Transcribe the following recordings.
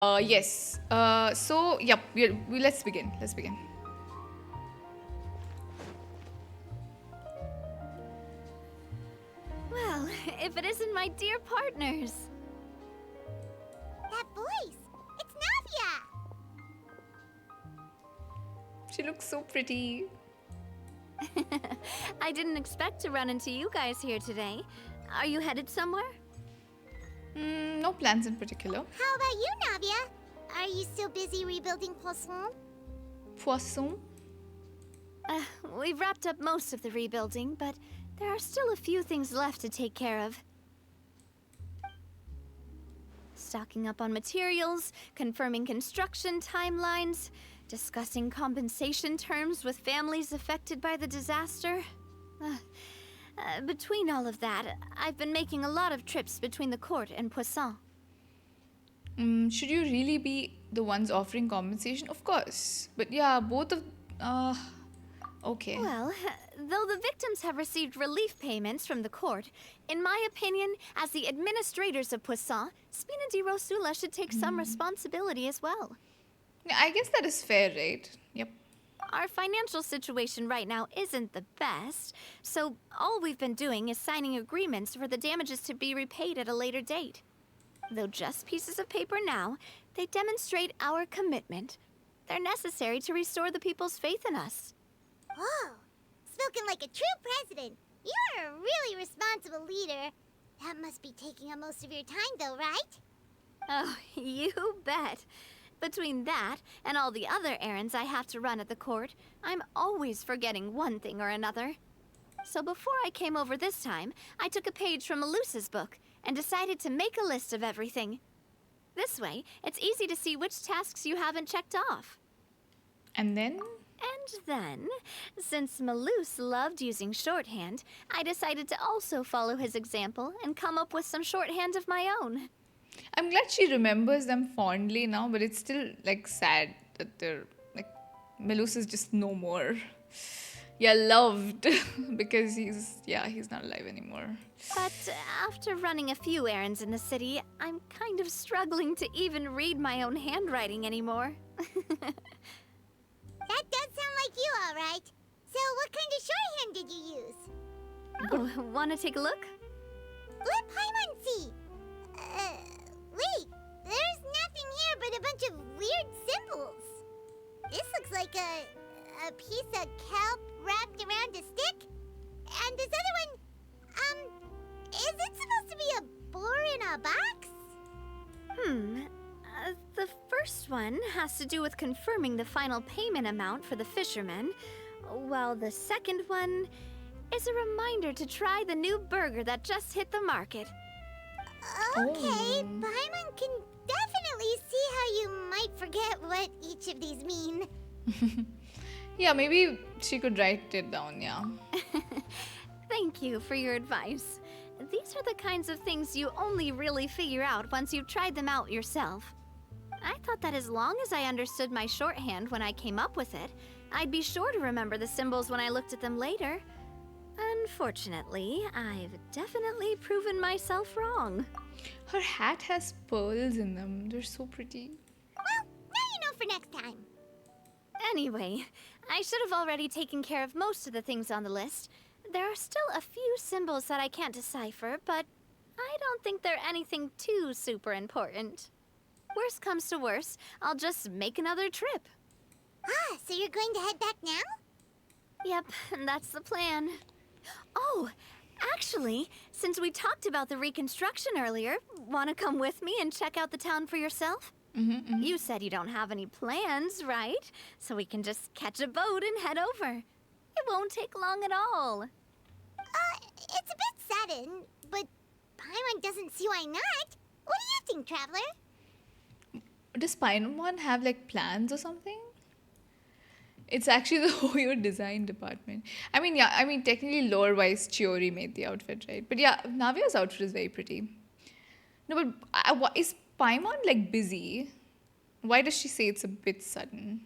Yes. So, yep, let's begin. Let's begin. Well, if it isn't my dear partners. That voice! It's Navia! She looks so pretty. I didn't expect to run into you guys here today. Are you headed somewhere? No plans in particular. How about you, Navia? Are you still busy rebuilding Poisson? Poisson? Uh, we've wrapped up most of the rebuilding, but there are still a few things left to take care of. Stocking up on materials, confirming construction timelines, discussing compensation terms with families affected by the disaster. Between all of that, I've been making a lot of trips between the court and Poisson. Should you really be the ones offering compensation? Of course. But yeah, both of. Okay. Well, though the victims have received relief payments from the court, in my opinion, as the administrators of Poisson, Spina di Rosula should take some responsibility as well. Yeah, I guess that is fair, right? Yep. Our financial situation right now isn't the best, so all we've been doing is signing agreements for the damages to be repaid at a later date. Though just pieces of paper now, they demonstrate our commitment. They're necessary to restore the people's faith in us. Whoa! Spoken like a true president. You're a really responsible leader. That must be taking up most of your time, though, right? Oh, you bet. Between that and all the other errands I have to run at the court, I'm always forgetting one thing or another. So before I came over this time, I took a page from Melusa's book and decided to make a list of everything. This way, it's easy to see which tasks you haven't checked off. And then? And then, since Melus loved using shorthand, I decided to also follow his example and come up with some shorthand of my own. I'm glad she remembers them fondly now, but it's still like sad that they're like Melus is just no more. Yeah, loved because he's not alive anymore. But after running a few errands in the city, I'm kind of struggling to even read my own handwriting anymore. That does sound like you, all right. So what kind of shorthand did you use? Oh, wanna take a look? Let Paimon see. Wait. There's nothing here but a bunch of weird symbols. This looks like a piece of kelp wrapped around a stick. And this other one, is it supposed to be a boar in a box? The first one has to do with confirming the final payment amount for the fishermen, while the second one is a reminder to try the new burger that just hit the market. Okay, Paimon can definitely see how you might forget what each of these mean. Yeah, maybe she could write it down, yeah. Thank you for your advice. These are the kinds of things you only really figure out once you've tried them out yourself. I thought that as long as I understood my shorthand when I came up with it, I'd be sure to remember the symbols when I looked at them later. Unfortunately, I've definitely proven myself wrong. Her hat has pearls in them. They're so pretty. Well, now you know for next time. Anyway, I should have already taken care of most of the things on the list. There are still a few symbols that I can't decipher, but I don't think they're anything too super important. Worst comes to worst, I'll just make another trip. Ah, so you're going to head back now? Yep, that's the plan. Oh, actually, since we talked about the reconstruction earlier, want to come with me and check out the town for yourself? You said you don't have any plans, right? So we can just catch a boat and head over. It won't take long at all. It's a bit sudden, but Paimon doesn't see why not. What do you think, Traveler? Does Paimon have like plans or something? It's actually the Hoyo design department. I mean, technically lore-wise, Chiori made the outfit, right? But yeah, Navia's outfit is very pretty. No, but is Paimon like busy? Why does she say it's a bit sudden?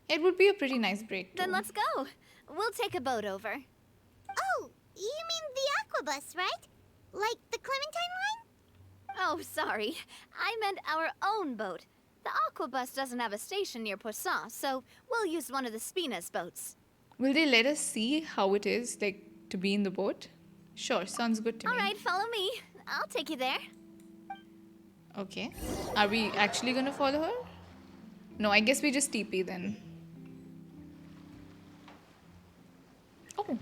It would be a pretty nice break too. Then let's go. We'll take a boat over. Oh, you mean the Aquabus, right? Like the Clementine line? Oh, sorry. I meant our own boat. The Aquabus doesn't have a station near Poisson, so we'll use one of the Spina's boats. Will they let us see how it is, like, to be in the boat? Sure, sounds good to All me. right, follow me. I'll take you there. Okay. Are we actually gonna follow her? No, I guess we just TP then. Oh,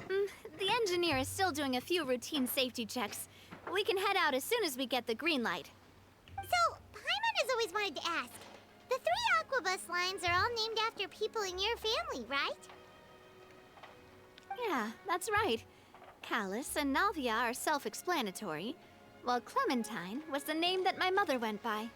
The engineer is still doing a few routine safety checks. We can head out as soon as we get the green light. So, Paimon has always wanted to ask. The 3 Aquabus lines are all named after people in your family, right? Yeah, that's right. Callus and Navia are self-explanatory, while Clementine was the name that my mother went by.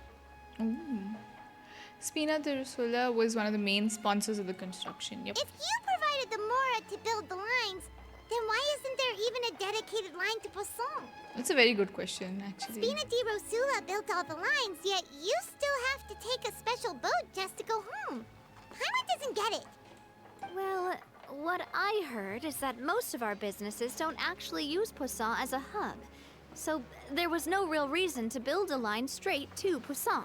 Spina de Rusula was one of the main sponsors of the construction. Yep. If you provided the Mora to build the lines, then why isn't there even a dedicated line to Poisson? That's a very good question, actually. Spina di Rosula built all the lines, yet you still have to take a special boat just to go home. Paimon doesn't get it. Well, what I heard is that most of our businesses don't actually use Poisson as a hub. So there was no real reason to build a line straight to Poisson.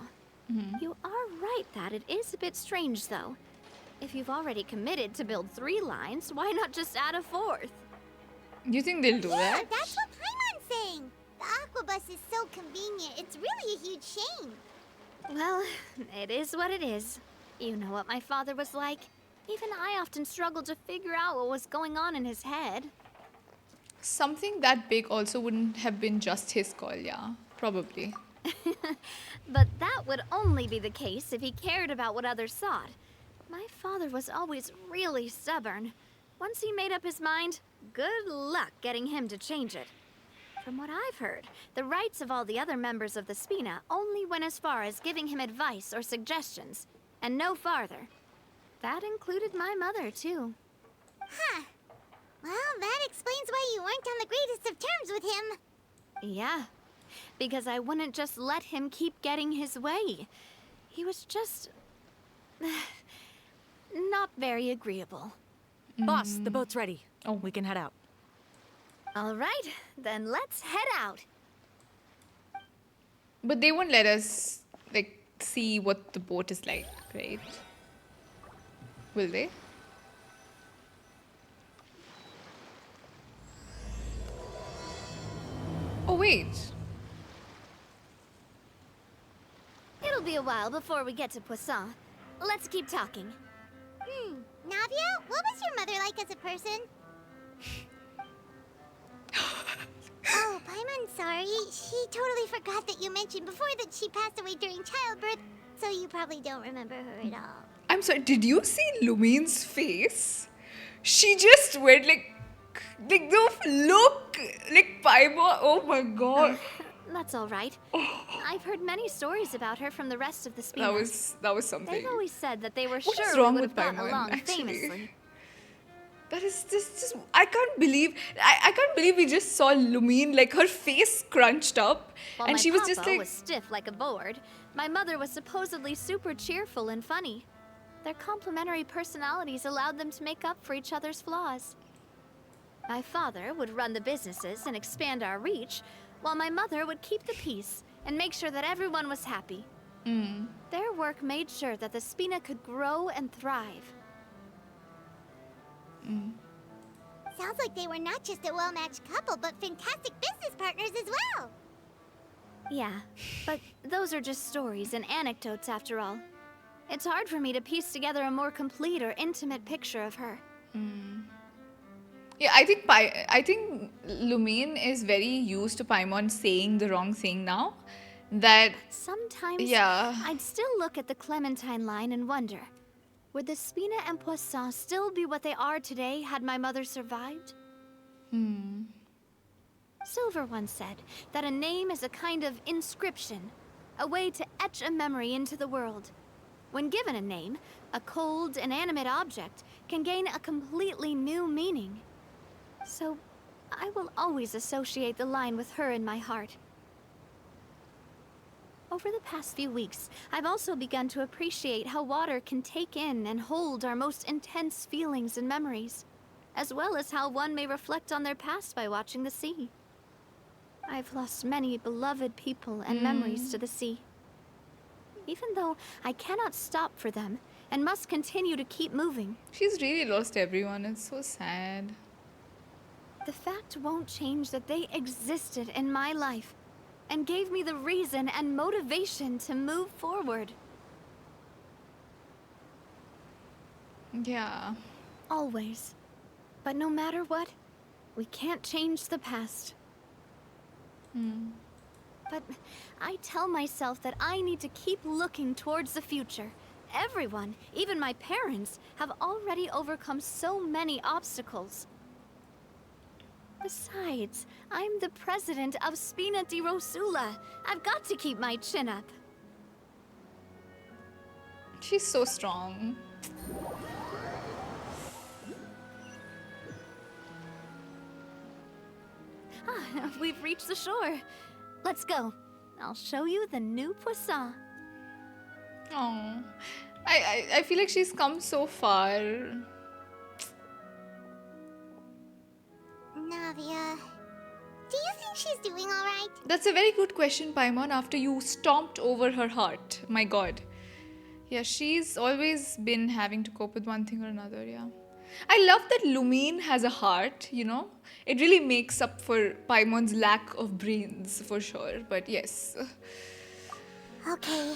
You are right that it is a bit strange, though. If you've already committed to build 3 lines, why not just add a 4th? You think they'll do Yeah, that? that's what Paimon's saying. The Aquabus is so convenient, it's really a huge shame. Well, it is what it is. You know what my father was like. Even I often struggled to figure out what was going on in his head. Something that big also wouldn't have been just his call, yeah. Probably. But that would only be the case if he cared about what others thought. My father was always really stubborn. Once he made up his mind, good luck getting him to change it. From what I've heard, the rights of all the other members of the Spina only went as far as giving him advice or suggestions, and no farther. That included my mother, too. Huh. Well, that explains why you weren't on the greatest of terms with him. Yeah, because I wouldn't just let him keep getting his way. He was just... not very agreeable. Boss, the boat's ready. Oh. We can head out. All right, then let's head out. But they won't let us, like, see what the boat is like, right? Will they? Oh, wait. It'll be a while before we get to Poisson. Let's keep talking. Navia, what was your mother like as a person? Oh, Paimon, sorry. She totally forgot that you mentioned before that she passed away during childbirth, so you probably don't remember her at all. I'm sorry, did you see Lumine's face? She just went like the look, like Paimon. Oh my god. That's all right. I've heard many stories about her from the rest of the Spina. That was something. They've always said that they were What is sure wrong we would with have gotten Paimon, along actually? famously. That is just I can't believe we just saw Lumine, like her face scrunched up, While and my she was papa just like was stiff like a board, my mother was supposedly super cheerful and funny. Their complementary personalities allowed them to make up for each other's flaws. My father would run the businesses and expand our reach, while my mother would keep the peace and make sure that everyone was happy. Their work made sure that the Spina could grow and thrive. Sounds like they were not just a well-matched couple, but fantastic business partners as well. Yeah, but those are just stories and anecdotes after all. It's hard for me to piece together a more complete or intimate picture of her. yeah. I think Lumine is very used to Paimon saying the wrong thing now. That Sometimes Yeah. I'd still look at the Clementine line and wonder, would the Spina and Poisson still be what they are today had my mother survived? Silver once said that a name is a kind of inscription, a way to etch a memory into the world. When given a name, a cold, inanimate object can gain a completely new meaning. So, I will always associate the line with her in my heart. Over the past few weeks, I've also begun to appreciate how water can take in and hold our most intense feelings and memories, as well as how one may reflect on their past by watching the sea. I've lost many beloved people and memories to the sea. even though I cannot stop for them and must continue to keep moving. She's really lost everyone. It's so sad. The fact won't change that they existed in my life and gave me the reason and motivation to move forward. Yeah. Always. But no matter what, we can't change the past. But I tell myself that I need to keep looking towards the future. Everyone, even my parents, have already overcome so many obstacles. Besides, I'm the president of Spina di Rosula. I've got to keep my chin up. She's so strong. We've reached the shore. Let's go. I'll show you the new Poisson. Oh, I feel like she's come so far. Navia, do you think she's doing alright? That's a very good question, Paimon, after you stomped over her heart. My god. Yeah, she's always been having to cope with one thing or another, yeah. I love that Lumine has a heart, you know? It really makes up for Paimon's lack of brains, for sure. But yes. Okay,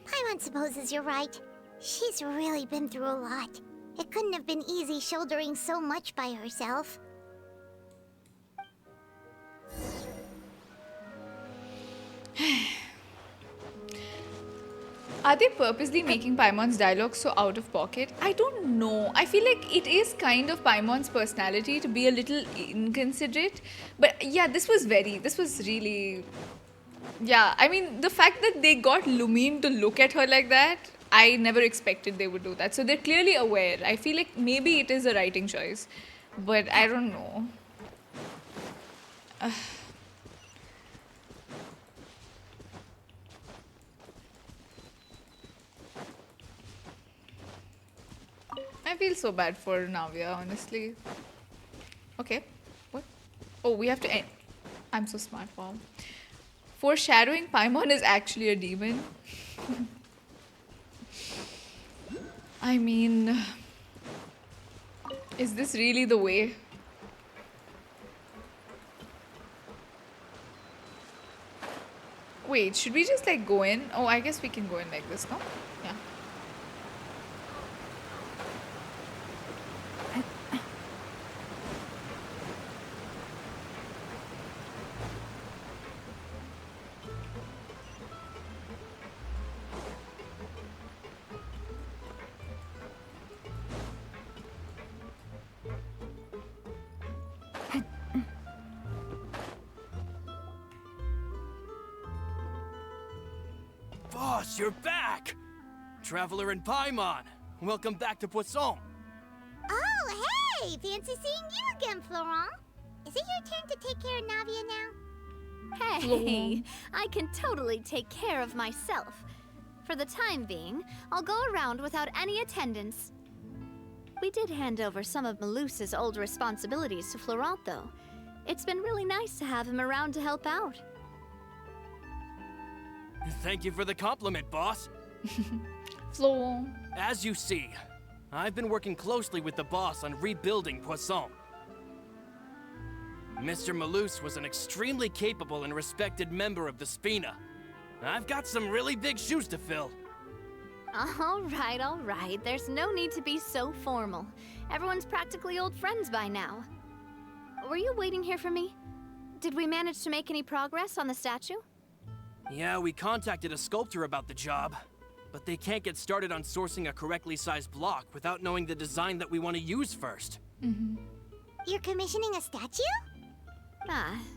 Paimon supposes you're right. She's really been through a lot. It couldn't have been easy shouldering so much by herself. Are they purposely making Paimon's dialogue so out of pocket? I don't know. I feel like it is kind of Paimon's personality to be a little inconsiderate. But yeah, this was really... Yeah, I mean, the fact that they got Lumine to look at her like that, I never expected they would do that. So they're clearly aware. I feel like maybe it is a writing choice. But I don't know. I feel so bad for Navia, honestly. Okay. What? Oh, we have to end. I'm so smart, wow. Foreshadowing, Paimon is actually a demon. I mean... Is this really the way? Wait, should we just like go in? Oh, I guess we can go in like this, no? Yeah. Boss, you're back! Traveler and Paimon, welcome back to Poisson. Oh, hey! Fancy seeing you again, Florent. Is it your turn to take care of Navia now? Hey, I can totally take care of myself. For the time being, I'll go around without any attendance. We did hand over some of Malus's old responsibilities to Florent, though. It's been really nice to have him around to help out. Thank you for the compliment, boss. Flo. As you see, I've been working closely with the boss on rebuilding Poisson. Mr. Malus was an extremely capable and respected member of the Spina. I've got some really big shoes to fill. All right. There's no need to be so formal. Everyone's practically old friends by now. Were you waiting here for me? Did we manage to make any progress on the statue? Yeah, we contacted a sculptor about the job, but they can't get started on sourcing a correctly sized block without knowing the design that we want to use first. You're commissioning a statue?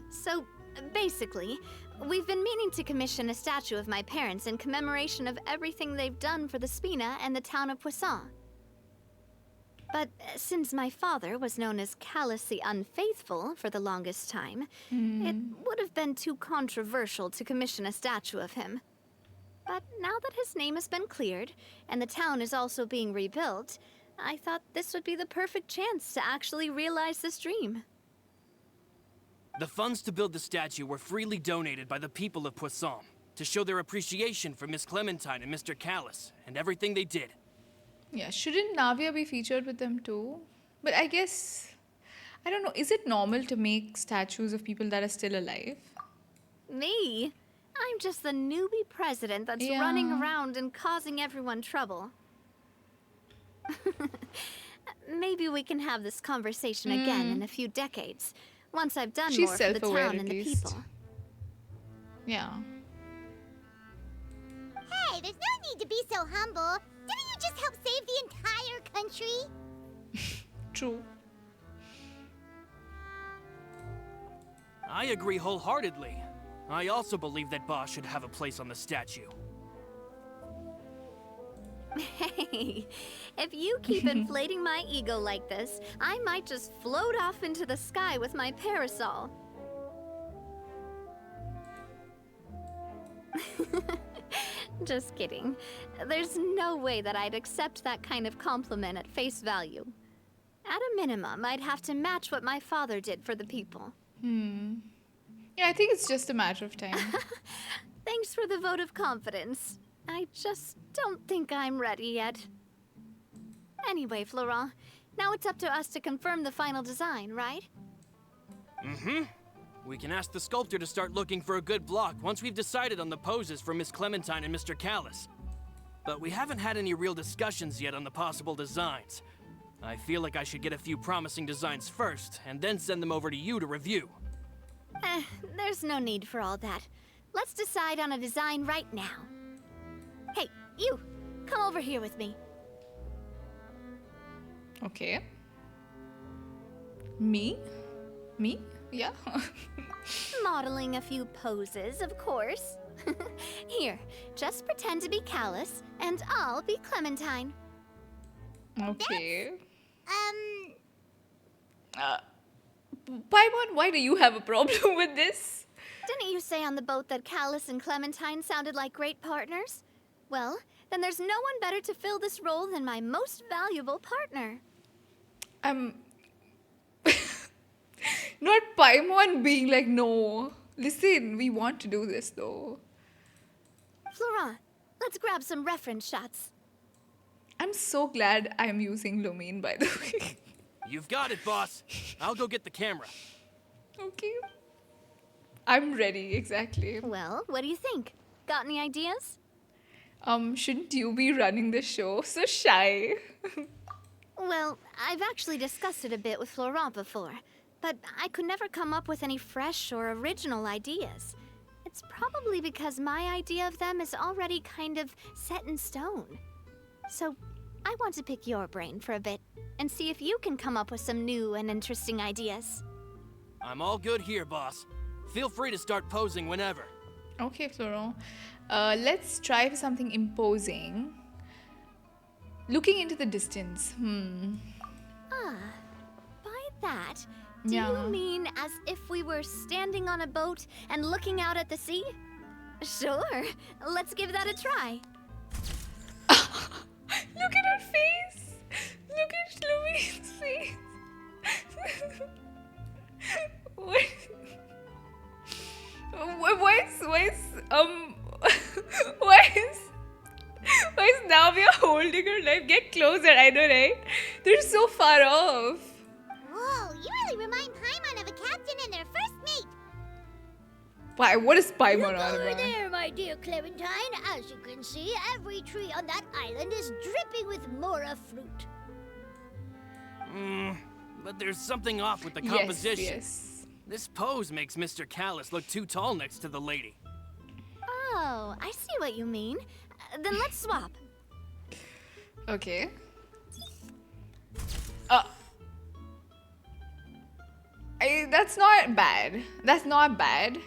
So basically, we've been meaning to commission a statue of my parents in commemoration of everything they've done for the Spina and the town of Poisson. But since my father was known as callously unfaithful for the longest time, it would have been too controversial to commission a statue of him. But now that his name has been cleared, and the town is also being rebuilt, I thought this would be the perfect chance to actually realize this dream. The funds to build the statue were freely donated by the people of Poisson. to show their appreciation for Miss Clementine and Mr. Callis and everything they did. Yeah, shouldn't Navia be featured with them too? But I guess, I don't know, is it normal to make statues of people that are still alive? Me? I'm just the newbie president that's Yeah. running around and causing everyone trouble. Maybe we can have this conversation again in a few decades, once I've done She's more for the self-aware town at and the least. people. Yeah. Hey, there's no need to be so humble. Didn't you just help save the entire country? True. I agree wholeheartedly. I also believe that Boss should have a place on the statue. Hey, if you keep inflating my ego like this, I might just float off into the sky with my parasol. Just kidding. There's no way that I'd accept that kind of compliment at face value. At a minimum, I'd have to match what my father did for the people. Yeah, I think it's just a matter of time. Thanks for the vote of confidence. I just don't think I'm ready yet. Anyway, Florent, now it's up to us to confirm the final design, right? Mm-hmm. We can ask the sculptor to start looking for a good block once we've decided on the poses for Miss Clementine and Mr. Callis. But we haven't had any real discussions yet on the possible designs. I feel like I should get a few promising designs first, and then send them over to you to review. There's no need for all that. Let's decide on a design right now. Hey, you! Come over here with me. Okay. Me? Me? Yeah. Modeling a few poses, of course. Here, just pretend to be Callis, and I'll be Clementine. Okay. Paimon, why do you have a problem with this? Didn't you say on the boat that Callis and Clementine sounded like great partners? Well, then there's no one better to fill this role than my most valuable partner. Not Paimon being like, no. Listen, we want to do this though. Florent, let's grab some reference shots. I'm so glad I'm using Lumine, by the way. You've got it, boss. I'll go get the camera. Okay. I'm ready, exactly. Well, what do you think? Got any ideas? Shouldn't you be running the show? So shy. Well, I've actually discussed it a bit with Florent before, but I could never come up with any fresh or original ideas. It's probably because my idea of them is already kind of set in stone. So, I want to pick your brain for a bit and see if you can come up with some new and interesting ideas. I'm all good here, boss. Feel free to start posing whenever. Okay, Florent. Let's try for something imposing. Looking into the distance. By that, do Yeah. you mean as if we were standing on a boat and looking out at the sea? Sure, let's give that a try. Look at her face. Look at Lumine's face. What? Why is Navia holding her knife? Get closer, I know, right? They're so far off. Whoa, you really remind Paimon of a captain and their first mate. Why? What is Paimon on Over about? there, my dear Clementine. As you can see, every tree on that island is dripping with mora fruit. But there's something off with the Yes, composition. yes. This pose makes Mr. Callis look too tall next to the lady. Oh, I see what you mean. Then let's swap. Okay. That's not bad. That's not bad.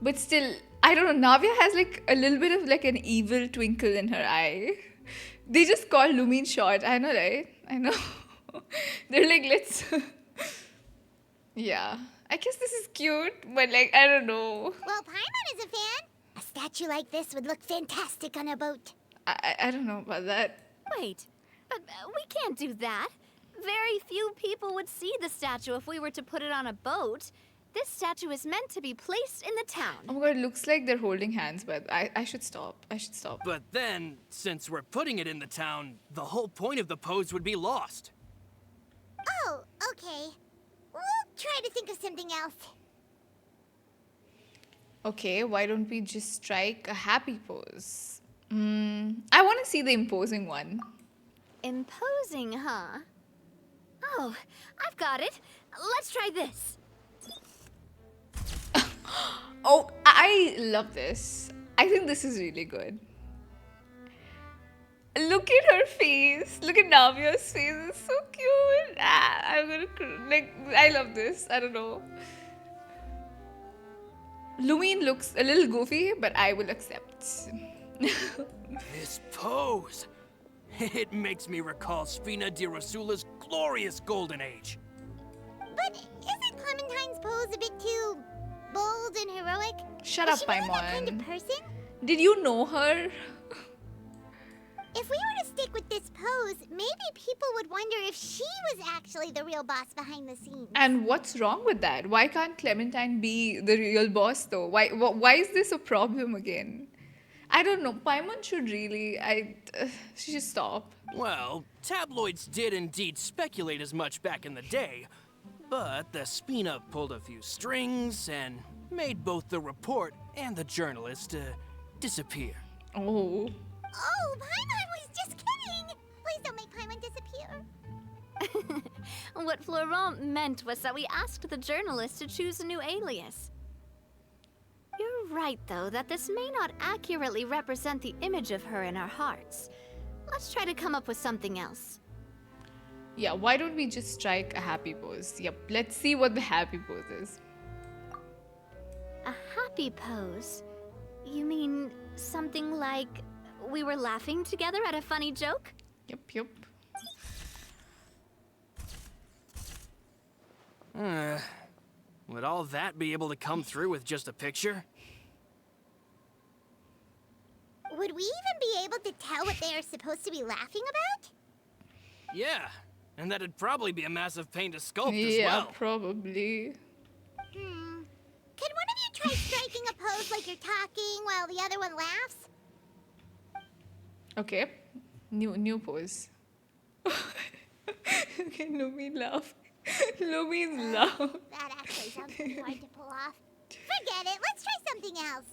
But still, I don't know. Navia has like a little bit of like an evil twinkle in her eye. They just call Lumine short. I know, right? I know. They're like, let's. Yeah. I guess this is cute, but like, I don't know. Well, Paimon is a fan. A statue like this would look fantastic on a boat. I don't know about that. Wait, but we can't do that. Very few people would see the statue if we were to put it on a boat. this statue is meant to be placed in the Oh town. my god, it looks like they're holding hands, but I should stop. I should stop. But then, since we're putting it in the town, the whole point of the pose would be lost. Oh, okay. We'll try to think of something else. Okay, why don't we just strike a happy pose? I want to see the imposing one. Imposing, huh? Oh, I've got it. Let's try this. Oh, I love this. I think this is really good. Look at her face. Look at Navia's face. It's so cute. I'm gonna I love this. I don't know. Lumine looks a little goofy, but I will accept. This pose. It makes me recall Spina di Rosula's glorious golden age. But isn't Clementine's pose a bit too bold and heroic? Shut Is up, she really that kind of Paimon. person? Did you know her? If we were to stick with this pose, maybe people would wonder if she was actually the real boss behind the scenes. And what's wrong with that? Why can't Clementine be the real boss though? Why is this a problem again? I don't know. Paimon should really. She should stop. Well, tabloids did indeed speculate as much back in the day, but the Spina pulled a few strings and made both the report and the journalist disappear. Oh. Oh, Paimon was just kidding! Please don't make Paimon disappear. What Florent meant was that we asked the journalist to choose a new alias. You're right, though, that this may not accurately represent the image of her in our hearts. Let's try to come up with something else. Yeah, why don't we just strike a happy pose? Yep, let's see what the happy pose is. A happy pose? You mean something like we were laughing together at a funny joke? Yep. Would all that be able to come through with just a picture? Would we even be able to tell what they are supposed to be laughing about? Yeah, and that'd probably be a massive pain to sculpt as Yeah, well. probably. Could one of you try striking a pose like you're talking while the other one laughs? Okay. New pose. Okay, Lumine laugh. Lumine's laugh. That actually sounds pretty hard to pull off. Forget it, let's try something else.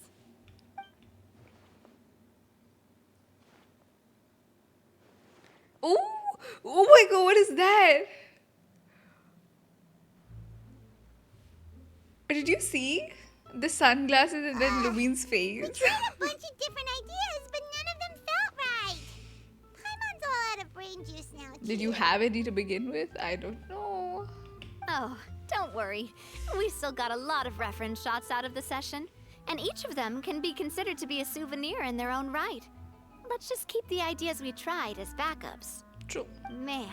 Oh my god, what is that? Did you see? The sunglasses and then Lumine's We face. tried a bunch of different ideas, but none of them felt right. Paimon's all out of brain juice now, Did you too. have any to begin with? I don't know. Oh, don't worry. We still got a lot of reference shots out of the session, and each of them can be considered to be a souvenir in their own right. Let's just keep the ideas we tried as backups. True. Man,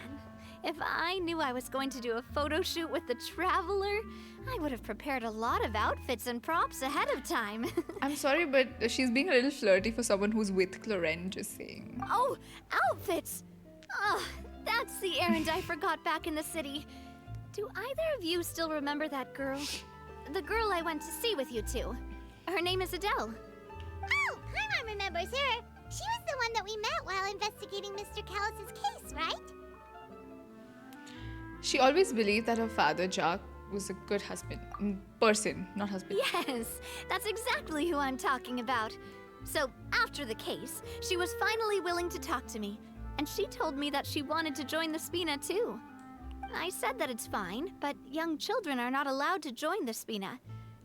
if I knew I was going to do a photo shoot with the Traveler, I would have prepared a lot of outfits and props ahead of time. I'm sorry, but she's being a little flirty for someone who's with Cloren, just saying. Oh, outfits! Oh, that's the errand I forgot back in the city. Do either of you still remember that girl? The girl I went to see with you two. Her name is Adele. Oh, Paimon remembers her. She was the one that we met while investigating Mr. Callus's case, right? She always believed that her father, Jacques, was a good husband. Person, not husband. Yes, that's exactly who I'm talking about. So, after the case, she was finally willing to talk to me, and she told me that she wanted to join the Spina too. I said that it's fine, but young children are not allowed to join the Spina.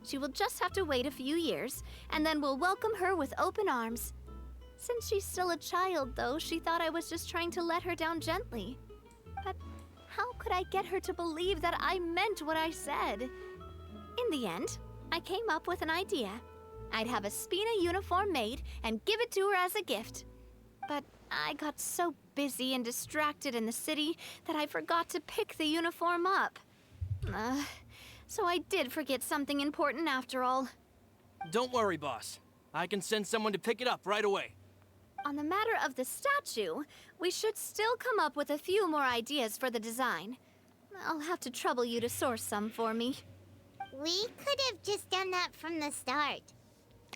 She will just have to wait a few years, and then we'll welcome her with open arms. Since she's still a child, though, she thought I was just trying to let her down gently. But how could I get her to believe that I meant what I said? In the end, I came up with an idea. I'd have a Spina uniform made and give it to her as a gift. But I got so busy and distracted in the city that I forgot to pick the uniform up. So I did forget something important after all. Don't worry, boss. I can send someone to pick it up right away. On the matter of the statue, we should still come up with a few more ideas for the design. I'll have to trouble you to source some for me. We could have just done that from the start.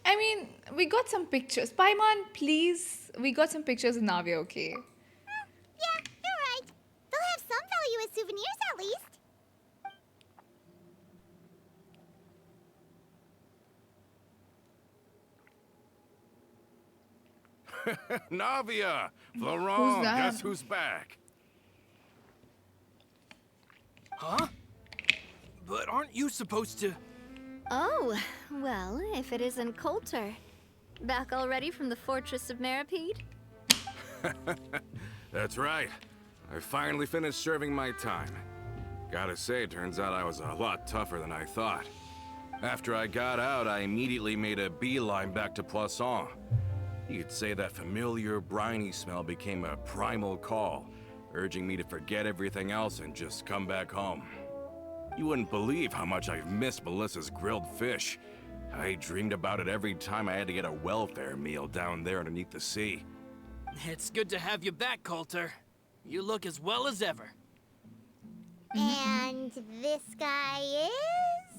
I mean, we got some pictures. Paimon, please. We got some pictures of Navia, okay? Yeah, you're right. They'll have some value as souvenirs at least. Navia! Who's Florent, that? guess who's back? Huh? But aren't you supposed to... Oh, well, if it isn't Coulter. Back already from the Fortress of Meripede? That's right. I finally finished serving my time. Gotta say, turns out I was a lot tougher than I thought. After I got out, I immediately made a beeline back to Poisson. You could say that familiar, briny smell became a primal call, urging me to forget everything else and just come back home. You wouldn't believe how much I've missed Melissa's grilled fish. I dreamed about it every time I had to get a welfare meal down there underneath the sea. It's good to have you back, Coulter. You look as well as ever. And this guy is...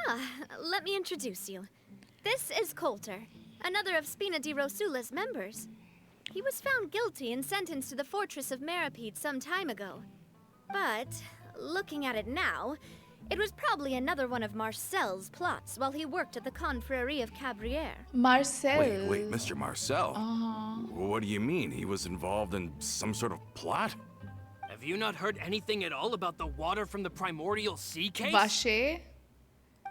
Ah, let me introduce you. This is Coulter, another of Spina di Rosula's members. He was found guilty and sentenced to the Fortress of Meripede some time ago. But, looking at it now, it was probably another one of Marcel's plots while he worked at the Confrérie of Cabrières. Marcel. Wait, Mr. Marcel? Uh-huh. What do you mean? He was involved in some sort of plot? Have you not heard anything at all about the water from the primordial sea case? Vache.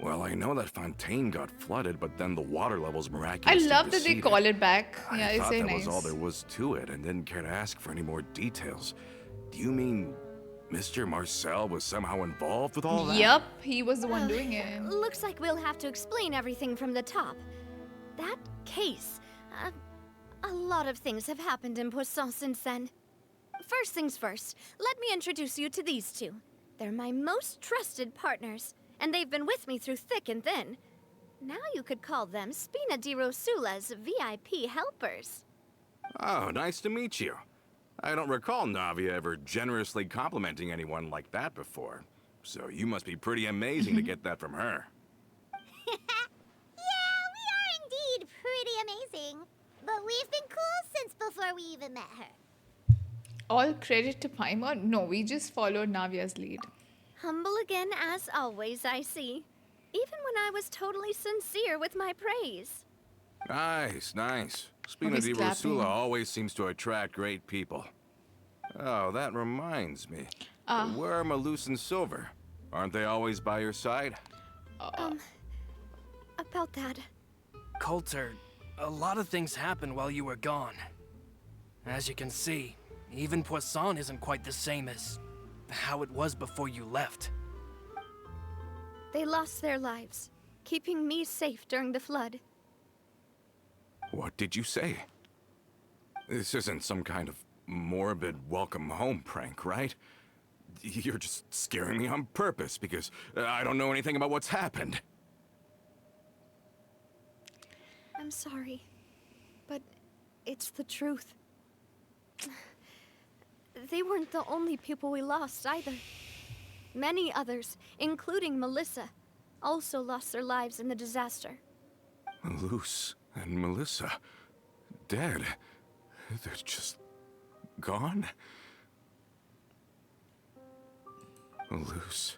Well, I know that Fontaine got flooded, but then the water levels I miraculously love that they receded. call it back. Yeah, I it's thought very that nice. was all there was to it and didn't care to ask for any more details. Do you mean Mr. Marcel was somehow involved with all that? Yep, he was the one doing it. Looks like we'll have to explain everything from the top. That case. A lot of things have happened in Poisson since then. First things first, let me introduce you to these two. They're my most trusted partners, and they've been with me through thick and thin. Now you could call them Spina di Rosula's VIP helpers. Oh, nice to meet you. I don't recall Navia ever generously complimenting anyone like that before. So you must be pretty amazing to get that from her. Yeah, we are indeed pretty amazing. But we've been cool since before we even met her. All credit to Paimon? No, we just followed Navia's lead. Humble again as always, I see. Even when I was totally sincere with my praise. Nice, nice. Spina he's di clapping. Rosula always seems to attract great people. Oh, that reminds me. Where are Malus and Silver? Aren't they always by your side? About that. Coulter, a lot of things happened while you were gone. As you can see, even Poisson isn't quite the same as how it was before you left. They lost their lives, keeping me safe during the flood. What did you say? This isn't some kind of morbid welcome home prank, right? You're just scaring me on purpose because I don't know anything about what's happened. I'm sorry, but it's the truth. They weren't the only people we lost either. Many others, including Melissa, also lost their lives in the disaster. Malus and Melissa, dead. They're just gone? Malus.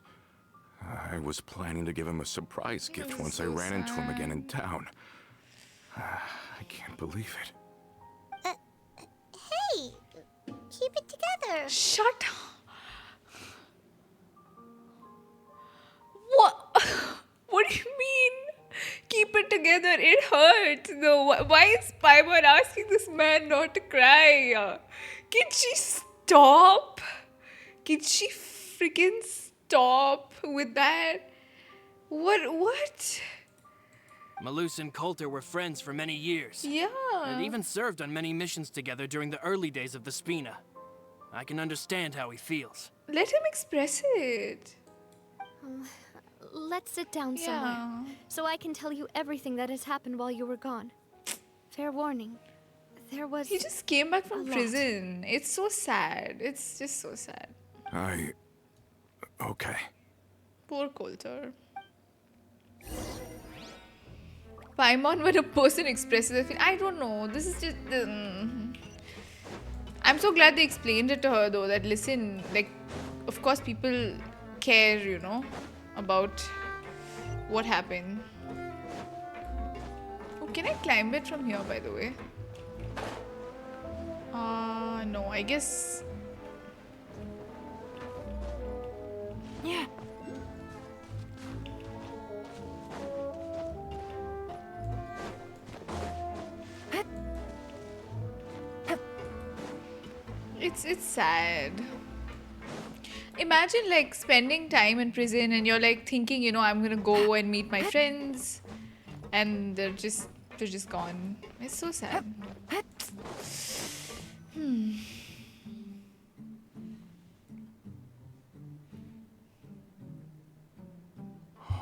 I was planning to give him a surprise gift is once I so ran into him again in sad. town. I can't believe it. Hey, keep it together. Shut up. What? What do you mean? Keep it together. It hurts. No. Why is Paimon asking this man not to cry? Can she stop? Can she freaking stop with that? What? Malus and Coulter were friends for many years. Yeah. And even served on many missions together during the early days of the Spina. I can understand how he feels. Let him express it. Let's sit down somewhere, Yeah. so I can tell you everything that has happened while you were gone. Fair warning, there was... He just came back A from lot. prison. It's so sad. It's just so sad. Okay. Poor Coulter. Paimon when a person expresses a feeling. I don't know. This is just. I'm so glad they explained it to her though. That listen, like, of course people care, you know, about what happened. Oh, can I climb it from here, by the way? No, I guess. Yeah. It's sad. Imagine like spending time in prison and you're like thinking, you know, I'm gonna go and meet my friends, and they're just gone. It's so sad.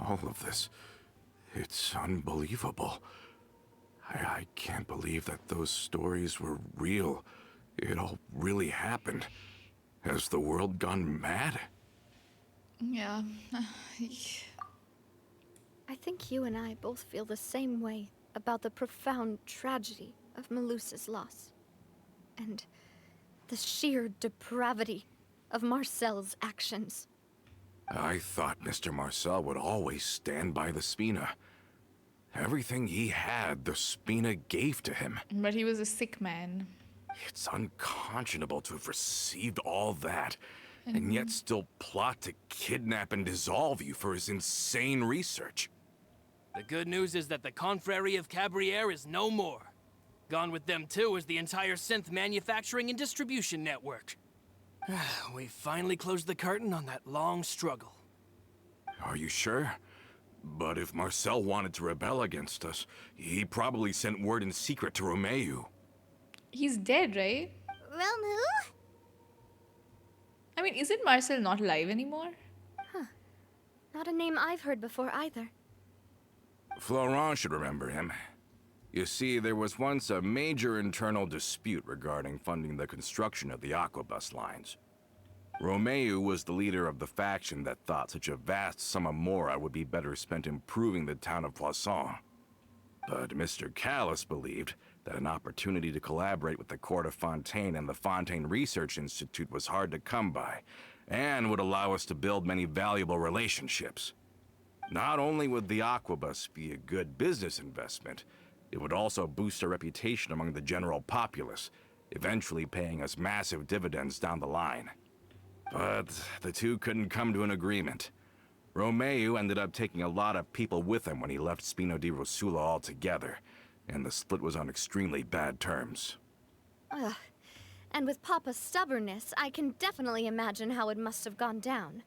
All of this, it's unbelievable. I can't believe that those stories were real. It all really happened. Has the world gone mad? Yeah. I think you and I both feel the same way about the profound tragedy of Melusa's loss. And the sheer depravity of Marcel's actions. I thought Mr. Marcel would always stand by the Spina. Everything he had, the Spina gave to him. But he was a sick man. It's unconscionable to have received all that, and yet still plot to kidnap and dissolve you for his insane research. The good news is that the Confrérie of Cabriere is no more. Gone with them too is the entire synth manufacturing and distribution network. We finally closed the curtain on that long struggle. Are you sure? But if Marcel wanted to rebel against us, he probably sent word in secret to Romeu. He's dead, right? Romu? I mean, isn't Marcel not alive anymore? Not a name I've heard before either. Florent should remember him. You see, there was once a major internal dispute regarding funding the construction of the Aquabus lines. Romeu was the leader of the faction that thought such a vast sum of mora would be better spent improving the town of Poisson. But Mr. Callis believed that an opportunity to collaborate with the court of Fontaine and the Fontaine Research Institute was hard to come by, and would allow us to build many valuable relationships. Not only would the Aquabus be a good business investment, it would also boost our reputation among the general populace, eventually paying us massive dividends down the line. But the two couldn't come to an agreement. Romeu ended up taking a lot of people with him when he left Spino di Rosula altogether, and the split was on extremely bad terms. Ugh. And with Papa's stubbornness, I can definitely imagine how it must have gone down.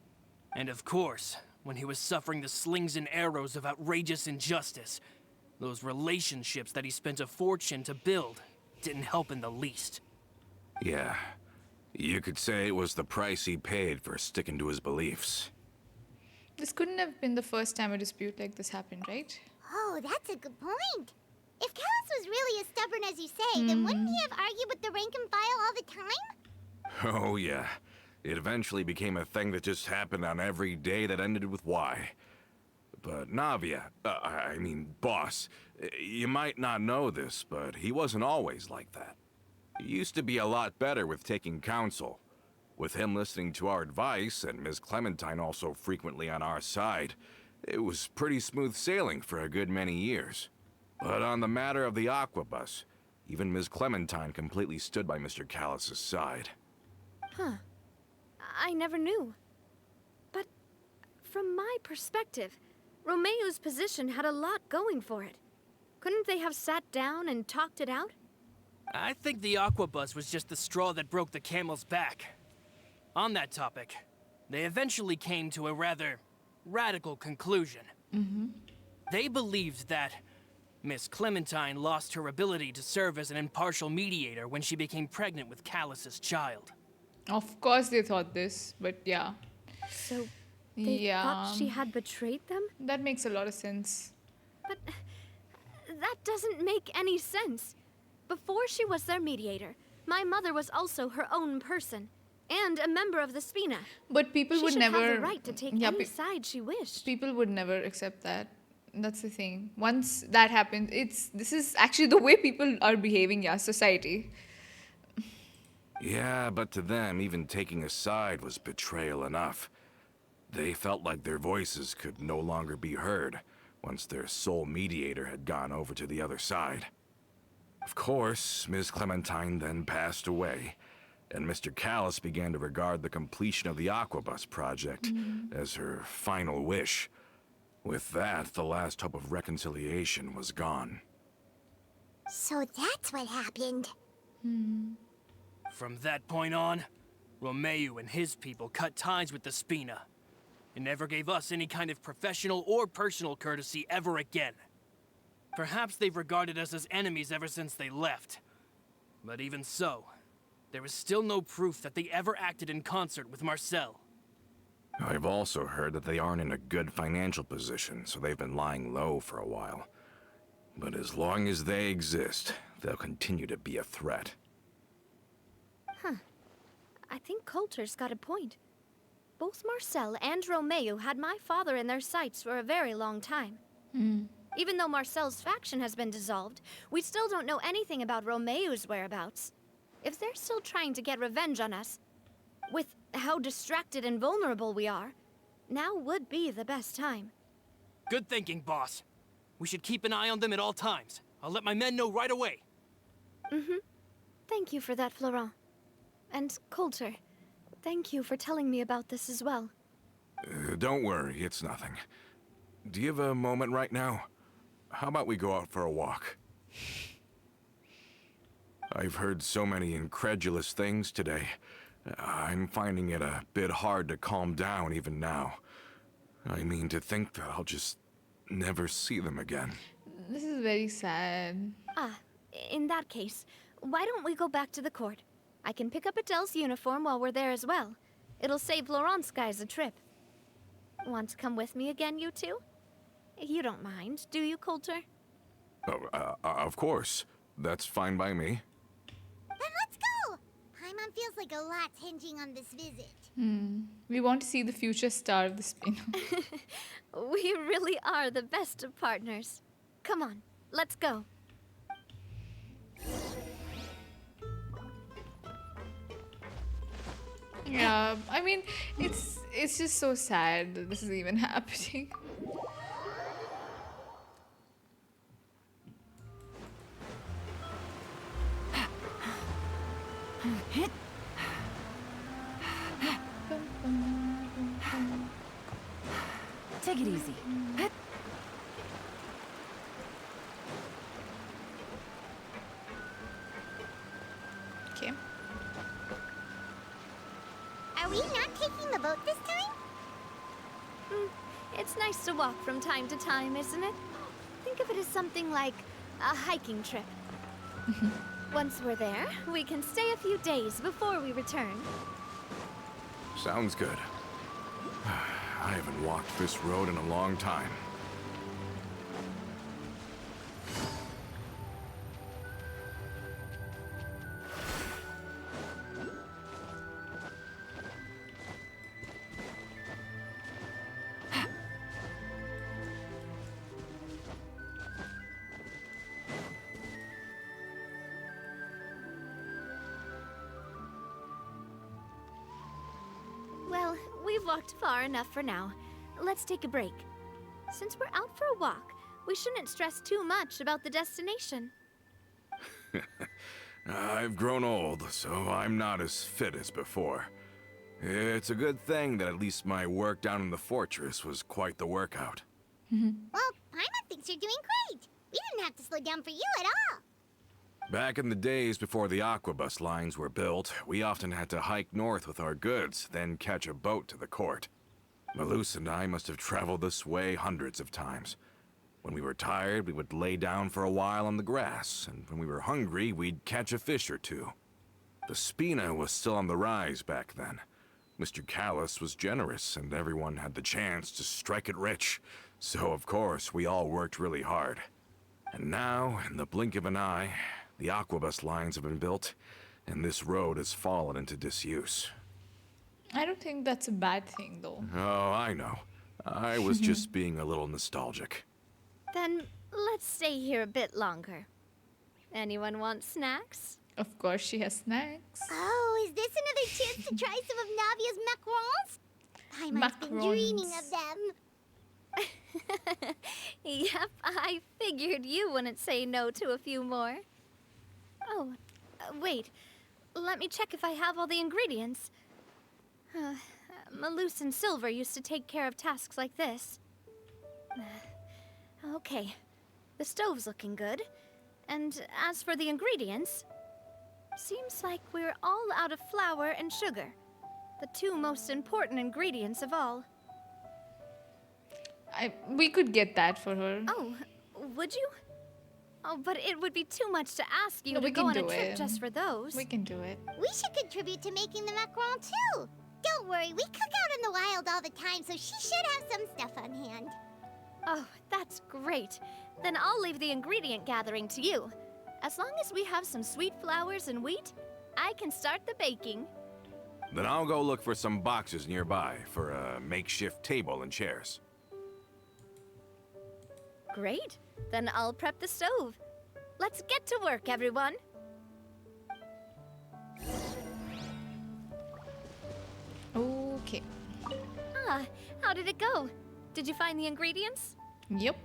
And of course, when he was suffering the slings and arrows of outrageous injustice, those relationships that he spent a fortune to build didn't help in the least. Yeah, you could say it was the price he paid for sticking to his beliefs. This couldn't have been the first time a dispute like this happened, right? Oh, that's a good point. If Callus was really as stubborn as you say, then wouldn't he have argued with the rank and file all the time? Oh yeah, it eventually became a thing that just happened on every day that ended with Y. But Navia, boss, you might not know this, but he wasn't always like that. He used to be a lot better with taking counsel. With him listening to our advice, and Ms. Clementine also frequently on our side, it was pretty smooth sailing for a good many years. But on the matter of the Aquabus, even Ms. Clementine completely stood by Mr. Callus's side. Huh. I never knew. But from my perspective, Romeu's position had a lot going for it. Couldn't they have sat down and talked it out? I think the Aquabus was just the straw that broke the camel's back. On that topic, they eventually came to a rather radical conclusion. They believed that Miss Clementine lost her ability to serve as an impartial mediator when she became pregnant with Callus's child. Of course they thought this, but yeah. So they thought she had betrayed them? That makes a lot of sense. But that doesn't make any sense. Before she was their mediator, my mother was also her own person, and a member of the Spina. But people She would should never have the right to take any side she wished. people would never accept that. That's the thing. Once that happens, this is actually the way people are behaving, yeah, society. Yeah, but to them, even taking a side was betrayal enough. They felt like their voices could no longer be heard once their sole mediator had gone over to the other side. Of course, Ms. Clementine then passed away, and Mr. Callis began to regard the completion of the Aquabus project as her final wish. With that, the last hope of reconciliation was gone. So that's what happened. From that point on, Romeo and his people cut ties with the Spina, and never gave us any kind of professional or personal courtesy ever again. Perhaps they've regarded us as enemies ever since they left. But even so, there is still no proof that they ever acted in concert with Marcel. I've also heard that they aren't in a good financial position, so they've been lying low for a while. But as long as they exist, they'll continue to be a threat. I think Coulter's got a point. Both Marcel and Romeo had my father in their sights for a very long time. Even though Marcel's faction has been dissolved, we still don't know anything about Romeo's whereabouts. If they're still trying to get revenge on us, with how distracted and vulnerable we are, now would be the best time. Good thinking, boss. We should keep an eye on them at all times. I'll let my men know right away. Thank you for that, Florent. And Coulter, thank you for telling me about this as well. Don't worry, it's nothing. Do you have a moment right now? How about we go out for a walk? I've heard so many incredulous things today. I'm finding it a bit hard to calm down even now. I mean, to think that I'll just never see them again. This is very sad. In that case, why don't we go back to the court? I can pick up Adele's uniform while we're there as well. It'll save Laurent's guys a trip. Want to come with me again, you two? You don't mind, do you, Coulter? Of course. That's fine by me. Then let's go! Paimon feels like a lot's hinging on this visit. We want to see the future star of the spin. We really are the best of partners. Come on, let's go. Yeah, I mean, it's just so sad that this is even happening. Take it easy. Okay. Are we not taking the boat this time? It's nice to walk from time to time, isn't it? Think of it as something like a hiking trip. Once we're there, we can stay a few days before we return. Sounds good. I haven't walked this road in a long time. Well, we've walked far enough for now. Let's take a break. Since we're out for a walk, we shouldn't stress too much about the destination. I've grown old, so I'm not as fit as before. It's a good thing that at least my work down in the fortress was quite the workout. Well, Paimon thinks you're doing great. We didn't have to slow down for you at all. Back in the days before the Aquabus lines were built, we often had to hike north with our goods, then catch a boat to the court. Malus and I must have traveled this way hundreds of times. When we were tired, we would lay down for a while on the grass, and when we were hungry, we'd catch a fish or two. The Spina was still on the rise back then. Mr. Callis was generous, and everyone had the chance to strike it rich. So, of course, we all worked really hard. And now, in the blink of an eye, the Aquabus lines have been built, and this road has fallen into disuse. I don't think that's a bad thing, though. Oh, I know. I was just being a little nostalgic. Then let's stay here a bit longer. Anyone want snacks? Of course, she has snacks. Oh, is this another chance to try some of Navia's macarons? Paimon's been dreaming of them. Yep, I figured you wouldn't say no to a few more. Oh, wait. Let me check if I have all the ingredients. Malus and Silver used to take care of tasks like this. Okay, the stove's looking good. And as for the ingredients, seems like we're all out of flour and sugar, the two most important ingredients of all. We could get that for her. Oh, would you? Oh, but it would be too much to ask you No, to we go can on a do trip it. just for those. We can do it. We should contribute to making the macaron too. Don't worry, we cook out in the wild all the time, so she should have some stuff on hand. Oh, that's great. Then I'll leave the ingredient gathering to you. As long as we have some sweet flours and wheat, I can start the baking. Then I'll go look for some boxes nearby for a makeshift table and chairs. Great. Then I'll prep the stove. Let's get to work, everyone. Okay. Ah, how did it go? Did you find the ingredients? Yep.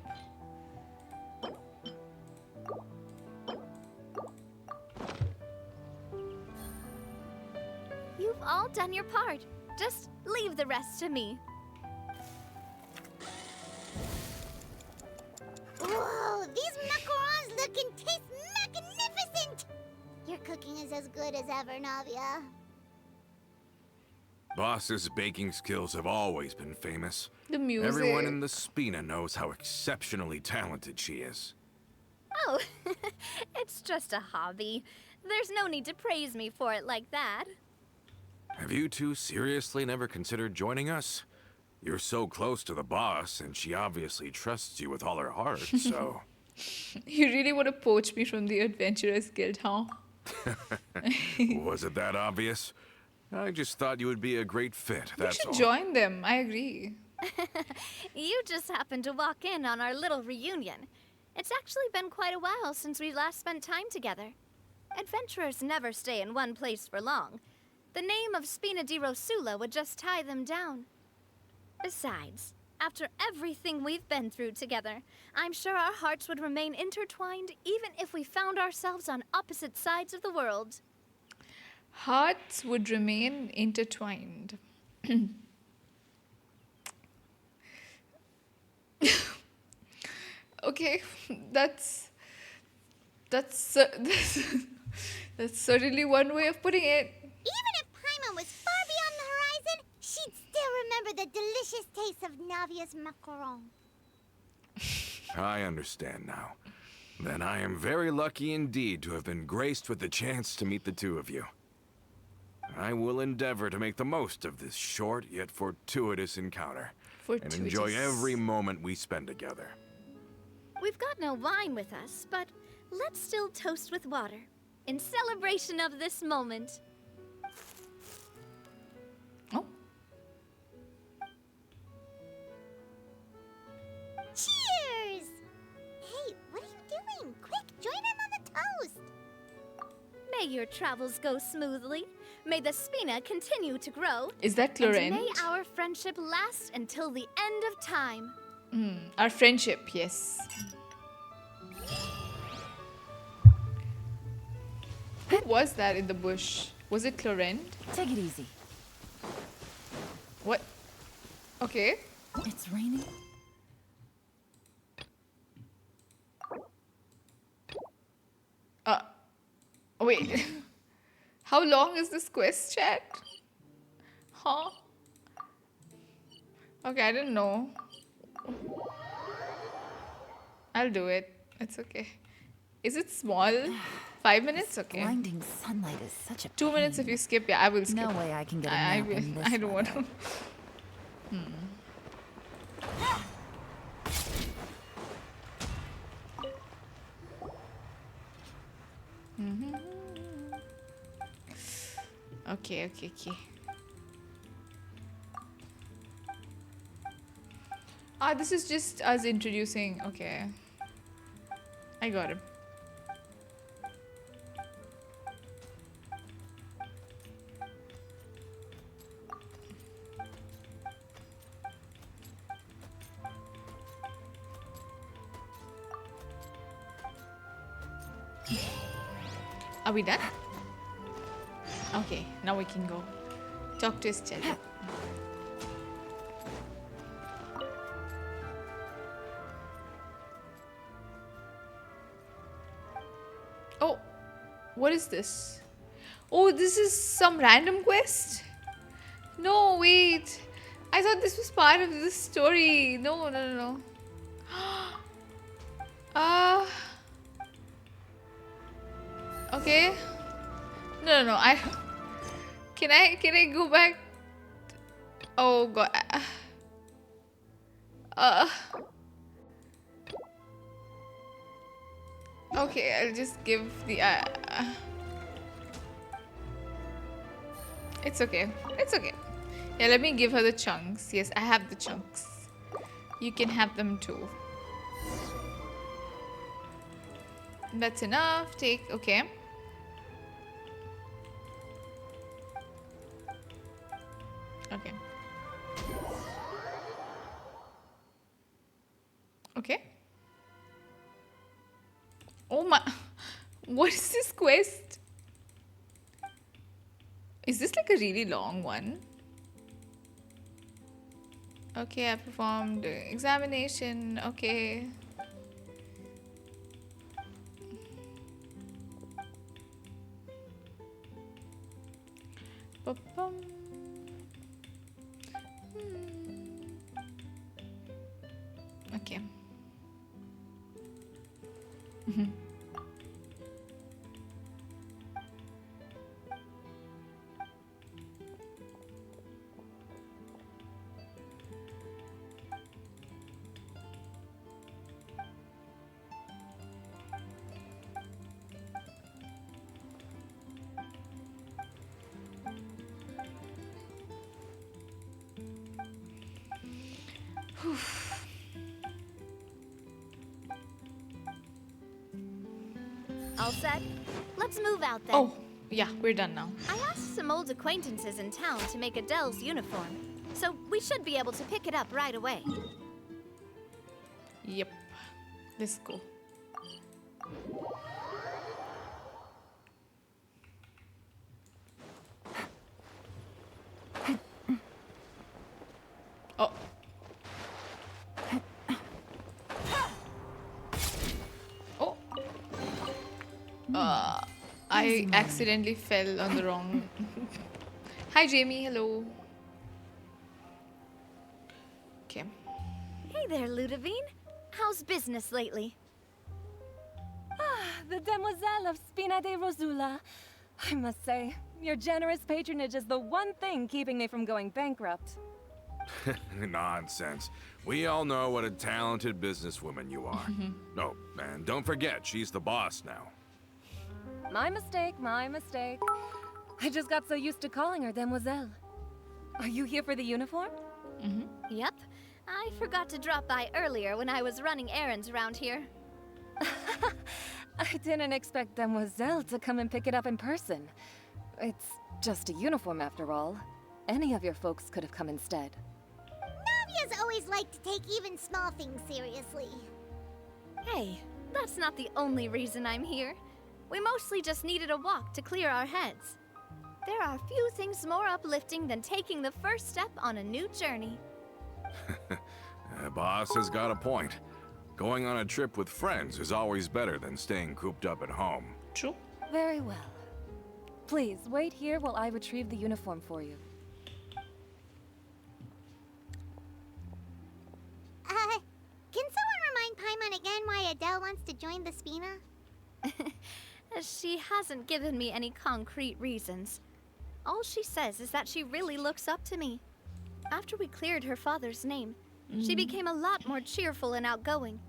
You've all done your part. Just leave the rest to me. Whoa, these macarons look and taste magnificent! Your cooking is as good as ever, Navia. Boss's baking skills have always been famous. The music. Everyone in the Spina knows how exceptionally talented she is. Oh, it's just a hobby. There's no need to praise me for it like that. Have you two seriously never considered joining us? You're so close to the boss, and she obviously trusts you with all her heart, so... You really want to poach me from the Adventurers Guild, huh? Was it that obvious? I just thought you would be a great fit, You that's should all. join them. I agree. You just happened to walk in on our little reunion. It's actually been quite a while since we last spent time together. Adventurers never stay in one place for long. The name of Spina di Rosula would just tie them down. Besides, after everything we've been through together, I'm sure our hearts would remain intertwined even if we found ourselves on opposite sides of the world. Hearts would remain intertwined. Okay, that's that's certainly one way of putting it. Even if Paimon was far beyond the horizon, she'd still remember the delicious taste of Navia's macaron. I understand now. Then I am very lucky indeed to have been graced with the chance to meet the two of you. I will endeavor to make the most of this short yet fortuitous encounter and enjoy every moment we spend together. We've got no wine with us, but let's still toast with water in celebration of this moment. Oh, Cheers! Hey, what are you doing? Quick, join in on the toast! May your travels go smoothly. May the Spina continue to grow. is that And Clorent? may our friendship last until the end of time. Our friendship, yes. Who was that in the bush? Was it Clorent? Take it easy. What? Okay. It's raining. Wait. How long is this quest, chat? Huh? Okay, I didn't know. I'll do it. It's okay. Is it small? 5 minutes? Okay. Blinding sunlight is such a 2 minutes if you skip. Yeah, I will skip. No way I can get a I nap will. in this I don't want weather. to. Okay, okay, okay. Ah, this is just us introducing. Okay. I got him. Are we done? Okay, now we can go talk to Estelle. Oh, what is this? Oh, this is some random quest? No, wait. I thought this was part of this story. No, no, no, no. Uh, okay. No, no, no. Can I go back? Oh god. Okay, I'll just give the it's okay. It's okay. Yeah, let me give her the chunks. Yes, I have the chunks. You can have them too. That's enough. Take, okay. Okay. Okay. Oh my. What is this quest? Is this like a really long one? Okay, I performed examination. Okay. Ba-bum. Okay. All set? Let's move out then. Oh, yeah, we're done now. I asked some old acquaintances in town to make Adele's uniform, so we should be able to pick it up right away. Yep. Let's go. Oh. Oh. I accidentally fell on the wrong. Hi, Jamie. Hello. Okay. Hey there, Ludovine. How's business lately? The Demoiselle of Spina de Rosula. I must say, your generous patronage is the one thing keeping me from going bankrupt. Nonsense. We all know what a talented businesswoman you are. No, and don't forget, she's the boss now. My mistake, my mistake. I just got so used to calling her Demoiselle. Are you here for the uniform? Yep. I forgot to drop by earlier when I was running errands around here. I didn't expect Demoiselle to come and pick it up in person. It's just a uniform after all. Any of your folks could have come instead. Navia's always liked to take even small things seriously. Hey, that's not the only reason I'm here. We mostly just needed a walk to clear our heads. There are few things more uplifting than taking the first step on a new journey. Boss has got a point. Going on a trip with friends is always better than staying cooped up at home. True. Very well. Please, wait here while I retrieve the uniform for you. Can someone remind Paimon again why Adele wants to join the Spina? She hasn't given me any concrete reasons. All she says is that she really looks up to me. After we cleared her father's name, she became a lot more cheerful and outgoing.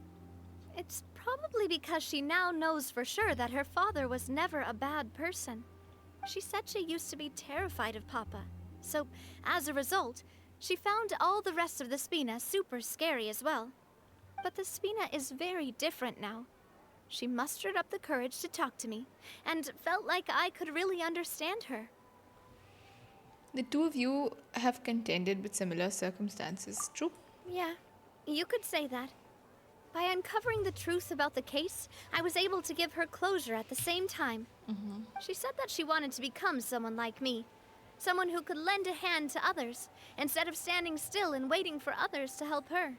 It's probably because she now knows for sure that her father was never a bad person. She said she used to be terrified of Papa, so as a result, She found all the rest of the Spina super scary as well. But the Spina is very different now. She mustered up the courage to talk to me, and felt like I could really understand her. The two of you have contended with similar circumstances. True. Yeah, you could say that. By uncovering the truth about the case, I was able to give her closure at the same time. She said that she wanted to become someone like me. Someone who could lend a hand to others, instead of standing still and waiting for others to help her.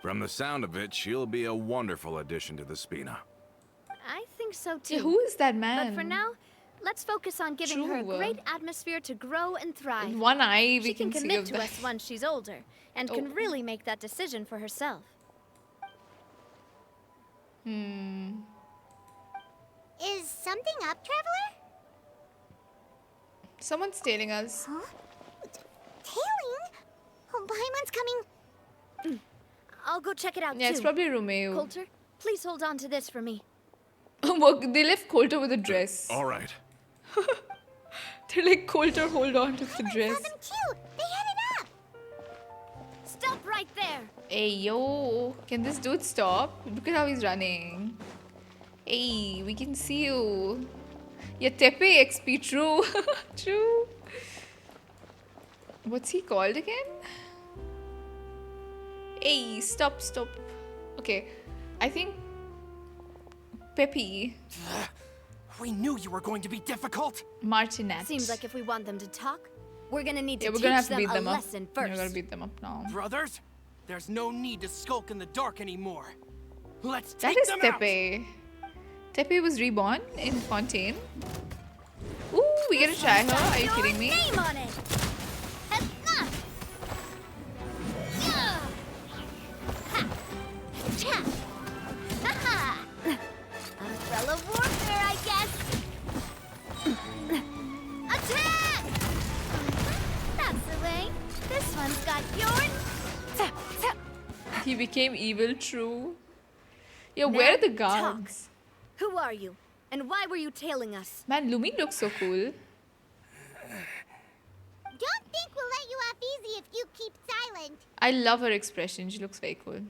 From the sound of it, she'll be a wonderful addition to the Spina. I think so too. Yeah, who is that man? But for now, let's focus on giving her a True. great atmosphere to grow and thrive. In one eye, we She can see commit of to that. us once she's older, and Oh. can really make that decision for herself. Is something up, Traveler? Someone's tailing us. Huh? Tailing? Oh, Paimon's coming. I'll go check it out Yeah, too. it's probably Romeo. Coulter, please hold on to this for me. They left Coulter with a dress. All right. They're like, Coulter, hold on to the dress. Saw them too. They headed up. Stop right there! Hey, yo. Can this dude stop? Look at how he's running. Hey, we can see you. Yeah, Tepe XP, true. True. What's he called again? Hey, stop. Okay, I think Peppy We knew you were going to be difficult. Martinet. Seems like if we want them to talk, we're gonna need to Yeah, we're teach gonna have to them beat a them up. lesson We're first. gonna beat them up now. Brothers, there's no need to skulk in the dark anymore. Let's That take is them out. Tepe. Tepe was reborn in Fontaine. Ooh, we get to try her. Are you Your kidding me? name on it. Ha! Yeah! Ha! Cha! Ha-ha! Umbrella warfare, I guess. Attack! That's the way. This one's got yours. He became evil, true. Yeah, where are the Now, guards? Who are you? And why were you tailing us? Man, Lumi looks so cool. Don't think we'll let you off easy if you keep silent. I love her expression. She looks very cool.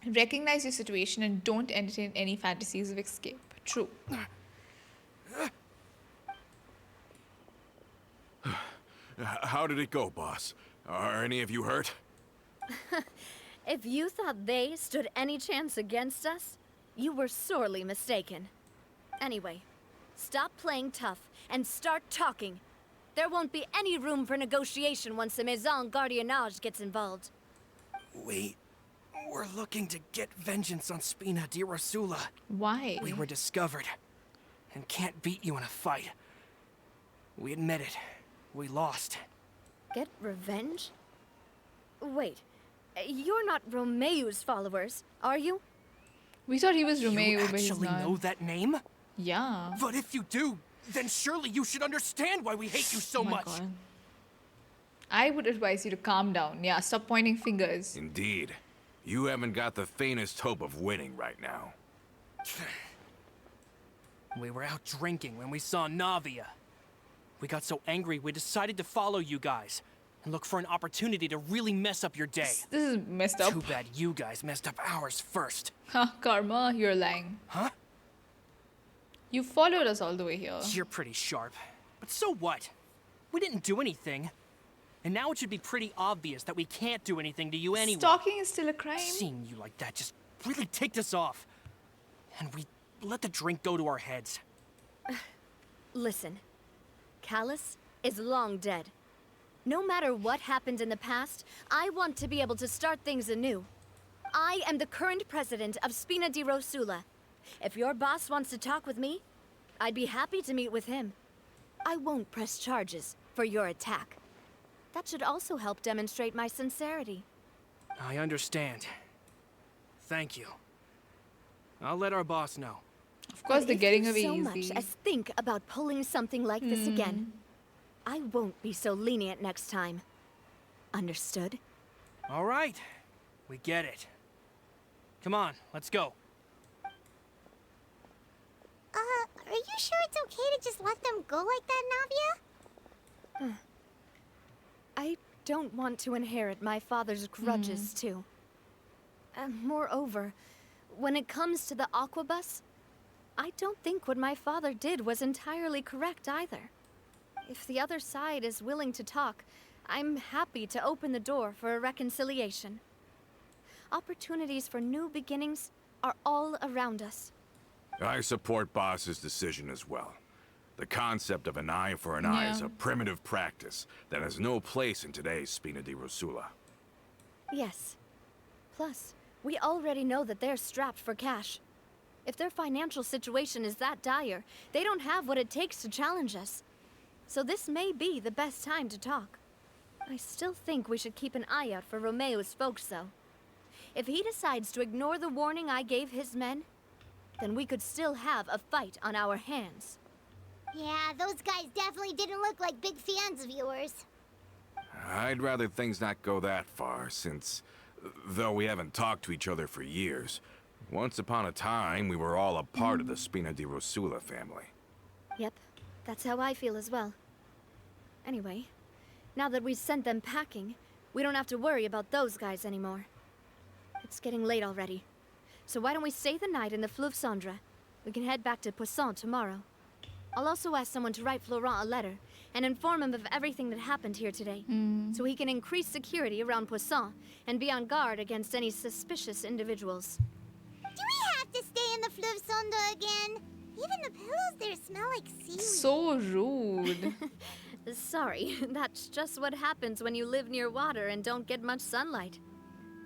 Recognize your situation and don't entertain any fantasies of escape. True. How did it go, boss? Are any of you hurt? If you thought they stood any chance against us, you were sorely mistaken. Anyway, stop playing tough and start talking. There won't be any room for negotiation once the Maison Gardiennage gets involved. We're looking to get vengeance on Spina di Rosula. Why? We were discovered and can't beat you in a fight. We admit it. We lost. Get revenge? Wait, you're not Romeu's followers, are you? We thought he was Romeo, You but he's actually not. know that name? Yeah. But if you do, then surely you should understand why we hate you so Oh my much. God. I would advise you to calm down. Yeah, stop pointing fingers. Indeed. You haven't got the faintest hope of winning right now. We were out drinking when we saw Navia. We got so angry we decided to follow you guys and look for an opportunity to really mess up your day. This is messed up. Too bad you guys messed up ours first. Huh, Karma, you're lying. Huh? You followed us all the way here. You're pretty sharp. But so what? We didn't do anything. And now it should be pretty obvious that we can't do anything to you anyway. Stalking is still a crime. Seeing you like that just really ticked us off. And we let the drink go to our heads. Listen, Callus is long dead. No matter what happened in the past, I want to be able to start things anew. I am the current president of Spina di Rosula. If your boss wants to talk with me, I'd be happy to meet with him. I won't press charges for your attack. That should also help demonstrate my sincerity. I understand. Thank you. I'll let our boss know. Of course, But they're if getting you away so easy. much as think about pulling something like this again, I won't be so lenient next time. Understood? All right. We get it. Come on, let's go. Are you sure it's okay to just let them go like that, Navia? I don't want to inherit my father's grudges, too. Moreover, when it comes to the Aquabus, I don't think what my father did was entirely correct either. If the other side is willing to talk, I'm happy to open the door for a reconciliation. Opportunities for new beginnings are all around us. I support Boss's decision as well. The concept of an eye for an eye is Yeah. a primitive practice that has no place in today's Spina di Rosula. Yes. Plus, we already know that they're strapped for cash. If their financial situation is that dire, they don't have what it takes to challenge us. So this may be the best time to talk. I still think we should keep an eye out for Romeo's folks, though. If he decides to ignore the warning I gave his men, then we could still have a fight on our hands. Yeah, those guys definitely didn't look like big fans of yours. I'd rather things not go that far, since, though we haven't talked to each other for years, once upon a time we were all a part of the Spina di Rosula family. Yep, that's how I feel as well. Anyway, now that we've sent them packing, we don't have to worry about those guys anymore. It's getting late already. So why don't we stay the night in the Fleuve Cendre? We can head back to Poisson tomorrow. I'll also ask someone to write Florent a letter and inform him of everything that happened here today, so he can increase security around Poisson and be on guard against any suspicious individuals. Do we have to stay in the Fleuve Cendre again? Even the pillows there smell like seaweed. So rude. Sorry, that's just what happens when you live near water and don't get much sunlight.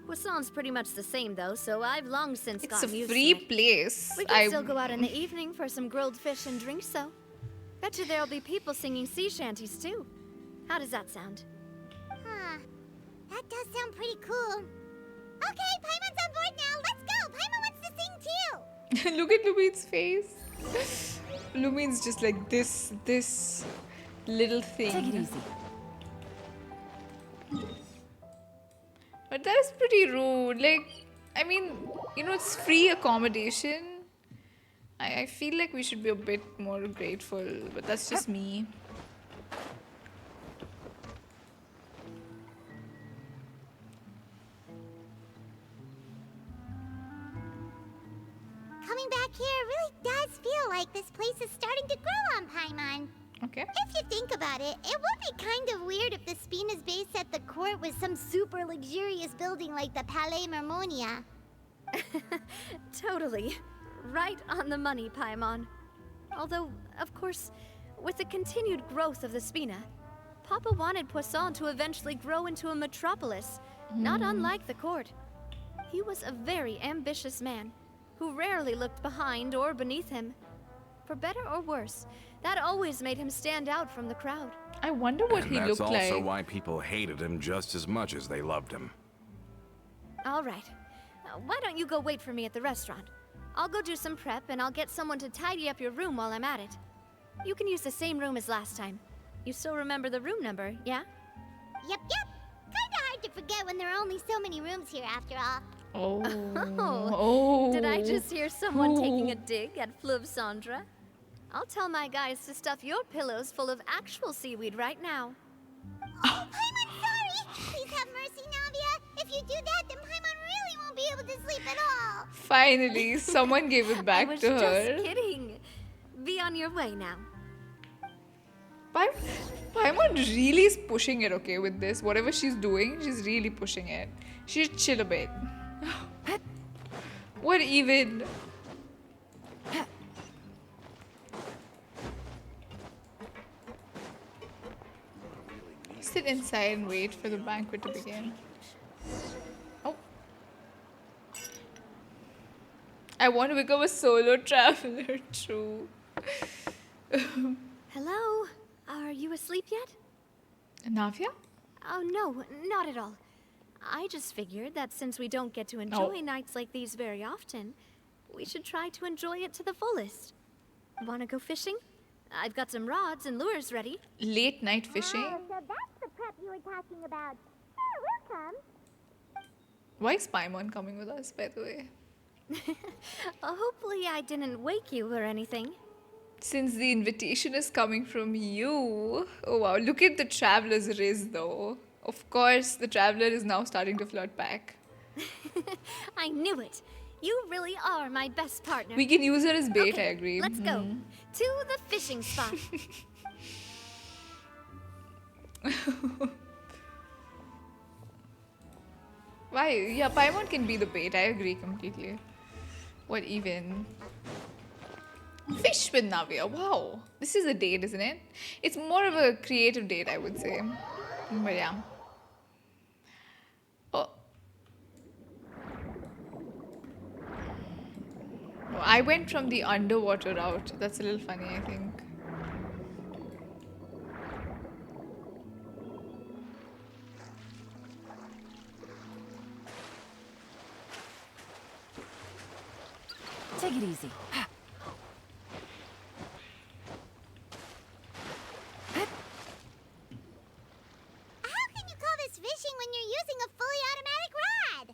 Poisson's pretty much the same though, so I've long since It's a gotten used free to it. place. We can still go out in the evening for some grilled fish and drinks, though. Bet you there'll be people singing sea shanties, too. How does that sound? Huh. That does sound pretty cool. Okay, Paimon's on board now. Let's go. Paimon wants to sing too. Look at Lumine's face. Lumine's just like this little thing. Take it easy. But that is pretty rude. Like, I mean, you know, it's free accommodation. I feel like we should be a bit more grateful, but that's just me. Coming back here really does feel like this place is starting to grow on Paimon. Okay. If you think about it, it would be kind of weird if the Spina's base at the court was some super luxurious building like the Palais Mermonia. Totally. Right on the money, Paimon. Although, of course, with the continued growth of the Spina, Papa wanted Poisson to eventually grow into a metropolis, not unlike the court. He was a very ambitious man, who rarely looked behind or beneath him. For better or worse, that always made him stand out from the crowd. I wonder what And he that's looked also like. why people hated him just as much as they loved him. All right. Why don't you go wait for me at the restaurant? I'll go do some prep and I'll get someone to tidy up your room while I'm at it. You can use the same room as last time. You still remember the room number, yeah? Yep. Kinda hard to forget when there are only so many rooms here after all. Oh. Oh. Oh. Did I just hear someone taking a Oh. dig at Fleuve Cendre? I'll tell my guys to stuff your pillows full of actual seaweed right now. Oh, Paimon, sorry! Please have mercy, Navia. If you do that, then Paimon really won't be able to sleep at all. Finally, someone gave it I back was to just her. kidding. Be on your way now. Paimon really is pushing it, okay, with this. Whatever she's doing, she's really pushing it. She should chill a bit. What even? Sit inside and wait for the banquet to begin. Oh. I want to become a solo traveler, true. Hello? Are you asleep yet? Navia? Oh, no, not at all. I just figured that since we don't get to enjoy nights like these very often, we should try to enjoy it to the fullest. Wanna go fishing? I've got some rods and lures ready. Late night fishing? Oh, so that's the prep you were talking about. Sure, we'll come. Why is Paimon coming with us, by the way? Hopefully I didn't wake you or anything. Since the invitation is coming from you. Oh wow, look at the traveler's riz though. Of course, the traveler is now starting to flirt back. I knew it. You really are my best partner. We can use her as bait, I Okay, agree. let's go to the fishing spot. Why? Yeah, Paimon can be the bait, I agree completely. What even? Fish with Navia, wow. This is a date, isn't it? It's more of a creative date, I would say. But yeah. Oh. I went from the underwater route. That's a little funny, I think. Take it easy. How can you call this fishing when you're using a fully automatic rod?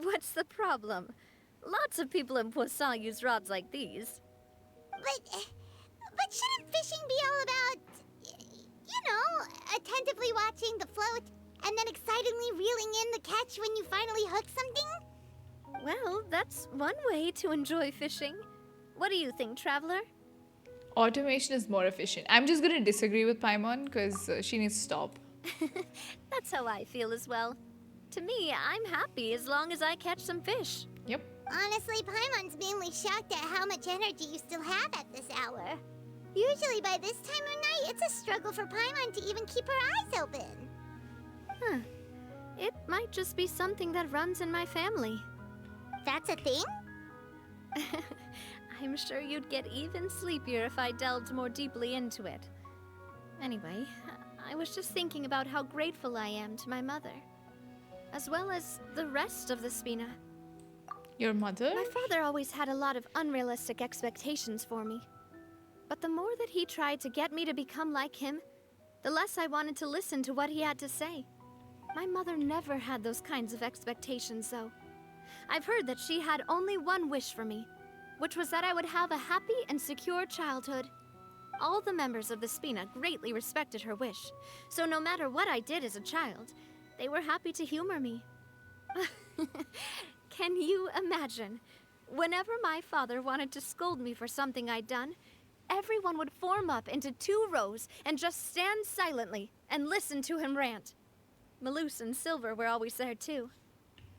What's the problem? Lots of people in Poisson use rods like these. But shouldn't fishing be all about, you know, attentively watching the float and then excitedly reeling in the catch when you finally hook something? Well, that's one way to enjoy fishing. What do you think, Traveler? Automation is more efficient. I'm just gonna disagree with Paimon because she needs to stop. That's how I feel as well. To me, I'm happy as long as I catch some fish. Yep. Honestly, Paimon's mainly shocked at how much energy you still have at this hour. Usually by this time of night, it's a struggle for Paimon to even keep her eyes open. Huh. It might just be something that runs in my family. That's a thing? I'm sure you'd get even sleepier if I delved more deeply into it. Anyway, I was just thinking about how grateful I am to my mother, as well as the rest of the Spina. Your mother? My father always had a lot of unrealistic expectations for me. But the more that he tried to get me to become like him, the less I wanted to listen to what he had to say. My mother never had those kinds of expectations, though. I've heard that she had only one wish for me, which was that I would have a happy and secure childhood. All the members of the Spina greatly respected her wish, so no matter what I did as a child, they were happy to humor me. Can you imagine? Whenever my father wanted to scold me for something I'd done, everyone would form up into 2 rows and just stand silently and listen to him rant. Maloose and Silver were always there too.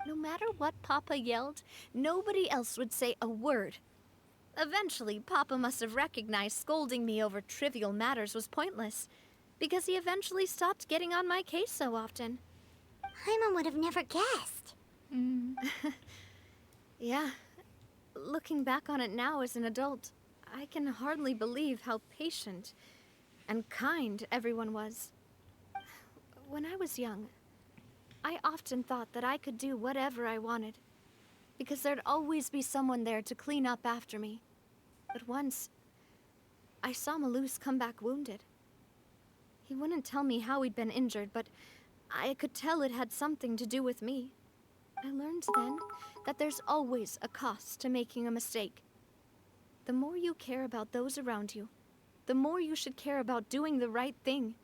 No matter what Papa yelled, nobody else would say a word. Eventually, Papa must have recognized scolding me over trivial matters was pointless, because he eventually stopped getting on my case so often. Paimon would have never guessed. Yeah. Looking back on it now as an adult, I can hardly believe how patient and kind everyone was. When I was young, I often thought that I could do whatever I wanted, because there'd always be someone there to clean up after me. But once, I saw Maloose come back wounded. He wouldn't tell me how he'd been injured, but I could tell it had something to do with me. I learned then that there's always a cost to making a mistake. The more you care about those around you, the more you should care about doing the right thing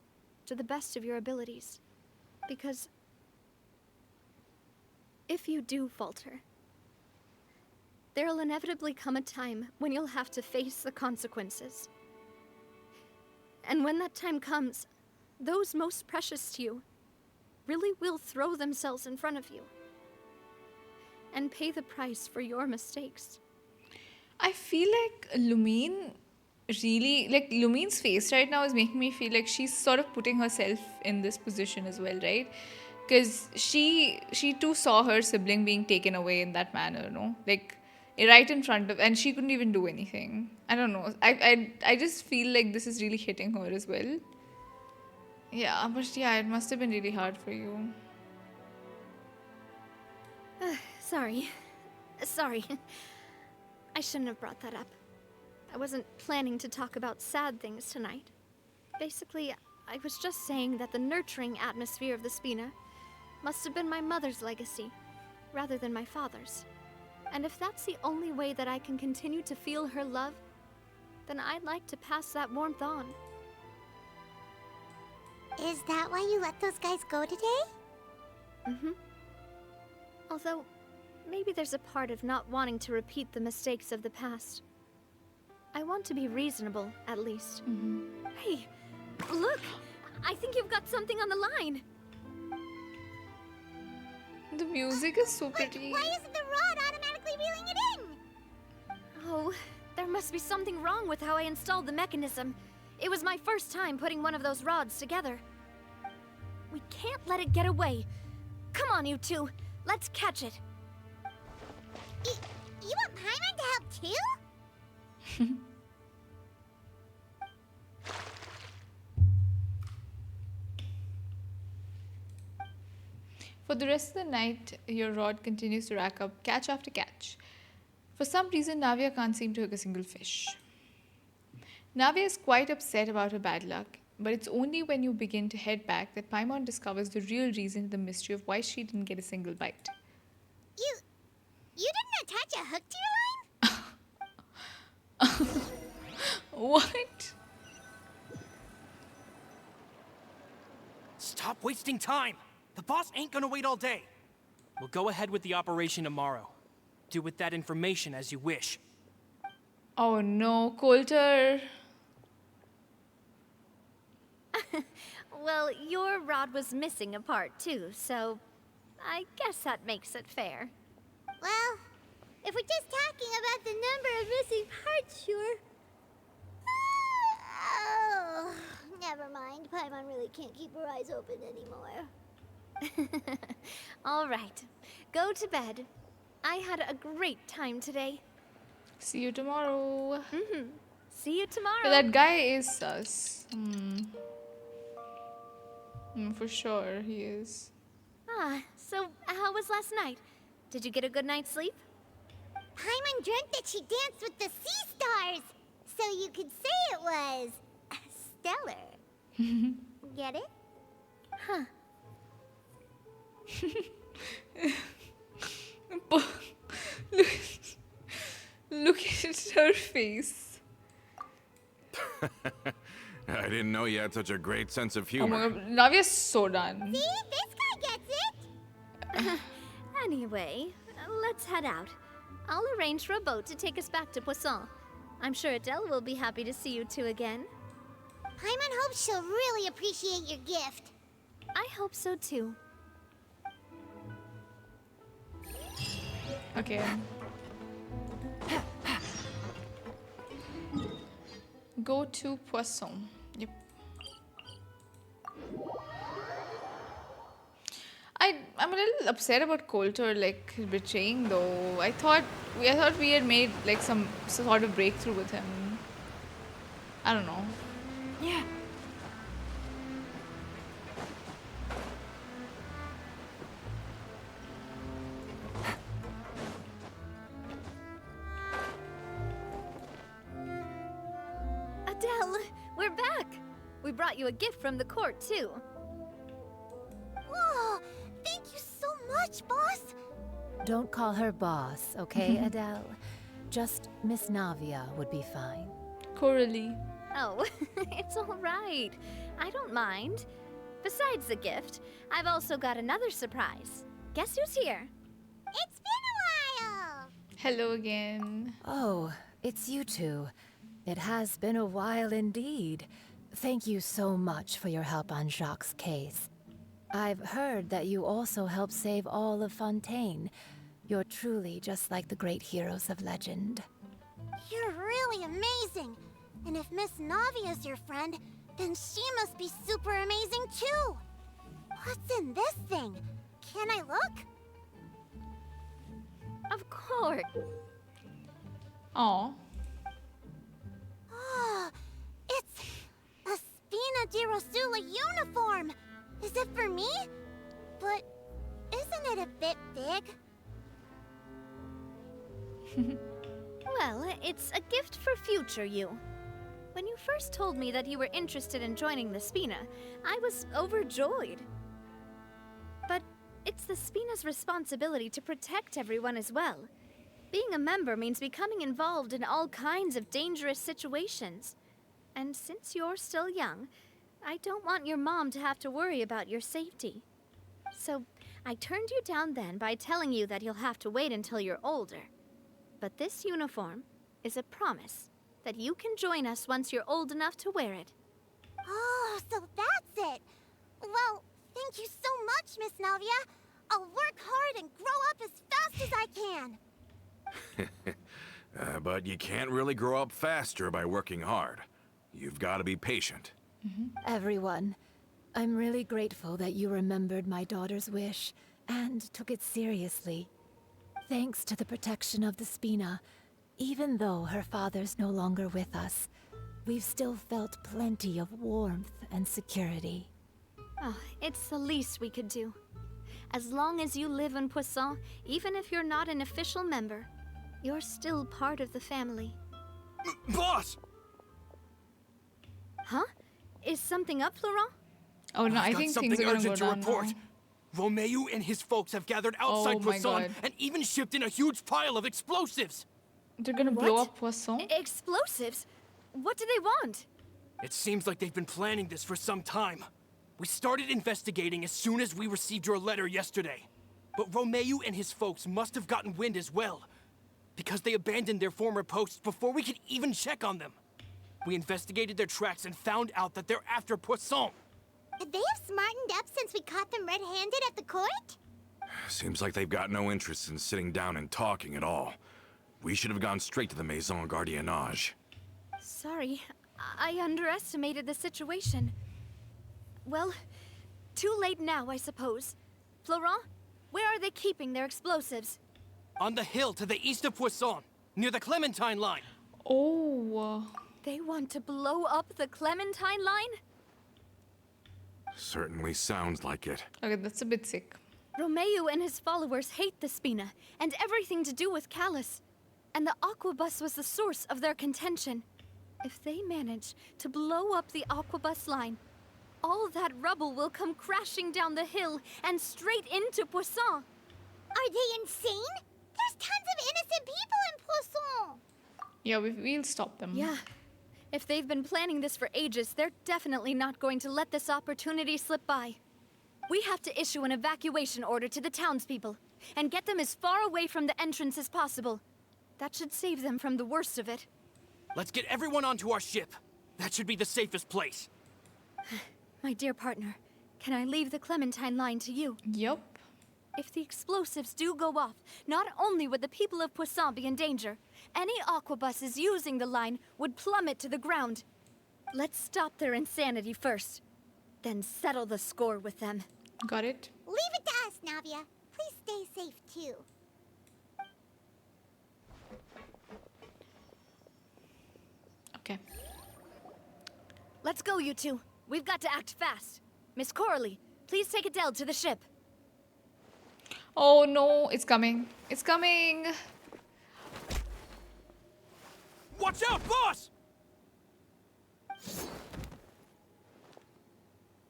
to the best of your abilities. Because if you do falter, there'll inevitably come a time when you'll have to face the consequences. And when that time comes, those most precious to you really will throw themselves in front of you and pay the price for your mistakes. I feel like Lumine really, like Lumine's face right now is making me feel like she's sort of putting herself in this position as well, right? Because she too saw her sibling being taken away in that manner, no? Like right in front of, and she couldn't even do anything. I don't know. I just feel like this is really hitting her as well. Yeah, but yeah, it must have been really hard for you. Sorry. I shouldn't have brought that up. I wasn't planning to talk about sad things tonight. Basically, I was just saying that the nurturing atmosphere of the Spina must have been my mother's legacy, rather than my father's. And if that's the only way that I can continue to feel her love, then I'd like to pass that warmth on. Is that why you let those guys go today? Mm-hmm. Although, maybe there's a part of not wanting to repeat the mistakes of the past. I want to be reasonable, at least. Hey, look! I think you've got something on the line! The music is so pretty. Why isn't the rod automatically reeling it in? Oh, there must be something wrong with how I installed the mechanism. It was my first time putting one of those rods together. We can't let it get away. Come on, you two. Let's catch it. You want Paimon to help too? For the rest of the night, your rod continues to rack up catch after catch. For some reason, Navia can't seem to hook a single fish. Navia is quite upset about her bad luck, but it's only when you begin to head back that Paimon discovers the real reason to the mystery of why she didn't get a single bite. You didn't attach a hook to your line? What? Stop wasting time! The boss ain't gonna wait all day. We'll go ahead with the operation tomorrow. Do with that information as you wish. Oh no, Coulter. Well, your rod was missing a part too, so I guess that makes it fair. Well, if we're just talking about the number of missing parts, sure. Oh, never mind. Paimon really can't keep her eyes open anymore. All right, go to bed. I had a great time today. See you tomorrow. See you tomorrow. But that guy is sus. For sure, he is. So how was last night? Did you get a good night's sleep? Paimon dreamt that she danced with the sea stars, so you could say it was stellar. Get it? Huh. Look at her face. I didn't know you had such a great sense of Oh humor. my god, Navia's so done. See? This guy gets it. Anyway, let's head out. I'll arrange for a boat to take us back to Poisson. I'm sure Adele will be happy to see you two again. Paimon hopes she'll really appreciate your gift. I hope so too. Okay. Go to Poisson. Yep. I'm a little upset about Coulter like betraying though. I thought we had made like some sort of breakthrough with him. I don't know. Yeah. Adele, we're back. We brought you a gift from the court too. Whoa! Thank you so much, boss. Don't call her boss, okay, Adele? Just Miss Navia would be fine. Coralie. Oh, it's all right. I don't mind. Besides the gift, I've also got another surprise. Guess who's here? It's been a while. Hello again. Oh, it's you two. It has been a while indeed. Thank you so much for your help on Jacques' case. I've heard that you also helped save all of Fontaine. You're truly just like the great heroes of legend. You're really amazing. And if Miss Navia's your friend, then she must be super amazing too. What's in this thing? Can I look? Of course. Aw. Oh, it's a Spina di Rosula uniform. Is it for me? But isn't it a bit big? Well, it's a gift for future you. When you first told me that you were interested in joining the Spina, I was overjoyed. But it's the Spina's responsibility to protect everyone as well. Being a member means becoming involved in all kinds of dangerous situations. And since you're still young, I don't want your mom to have to worry about your safety. So, I turned you down then by telling you that you'll have to wait until you're older. But this uniform is a promise that you can join us once you're old enough to wear it. Oh, so that's it. Well, thank you so much, Miss Navia. I'll work hard and grow up as fast as I can. But you can't really grow up faster by working hard. You've got to be patient. Everyone, I'm really grateful that you remembered my daughter's wish and took it seriously. Thanks to the protection of the Spina, even though her father's no longer with us, we've still felt plenty of warmth and security. Oh, it's the least we could do. As long as you live in Poisson, even if you're not an official member, you're still part of the family. Boss! Huh? Is something up, Florent? Oh no, I've I got think something things are gonna go urgent to down report. now. Romeo and his folks have gathered outside Oh my Poisson God. and even shipped in a huge pile of explosives. They're gonna blow What? up Poisson? Explosives? What do they want? It seems like they've been planning this for some time. We started investigating as soon as we received your letter yesterday. But Romeo and his folks must have gotten wind as well, because they abandoned their former posts before we could even check on them. We investigated their tracks and found out that they're after Poisson. They have smartened up since we caught them red-handed at the court? Seems like they've got no interest in sitting down and talking at all. We should have gone straight to the Maison Gardiennage. Sorry, I underestimated the situation. Well, too late now, I suppose. Florent, where are they keeping their explosives? On the hill to the east of Poisson, near the Clementine line. Oh. They want to blow up the Clementine line? Certainly sounds like it. Okay, that's a bit sick. Romeo and his followers hate the Spina and everything to do with Callus. And the Aquabus was the source of their contention. If they manage to blow up the Aquabus line, all that rubble will come crashing down the hill and straight into Poisson. Are they insane? There's tons of innocent people in Poisson. Yeah, we'll stop them. Yeah. If they've been planning this for ages, they're definitely not going to let this opportunity slip by. We have to issue an evacuation order to the townspeople and get them as far away from the entrance as possible. That should save them from the worst of it. Let's get everyone onto our ship. That should be the safest place. My dear partner, can I leave the Clementine line to you? Yup. If the explosives do go off, not only would the people of Poisson be in danger, any aquabuses using the line would plummet to the ground. Let's stop their insanity first, then settle the score with them. Got it? Leave it to us, Navia. Please stay safe, too. Okay. Let's go, you two. We've got to act fast. Miss Coralie, please take Adele to the ship. Oh no, it's coming. It's coming. Watch out, boss!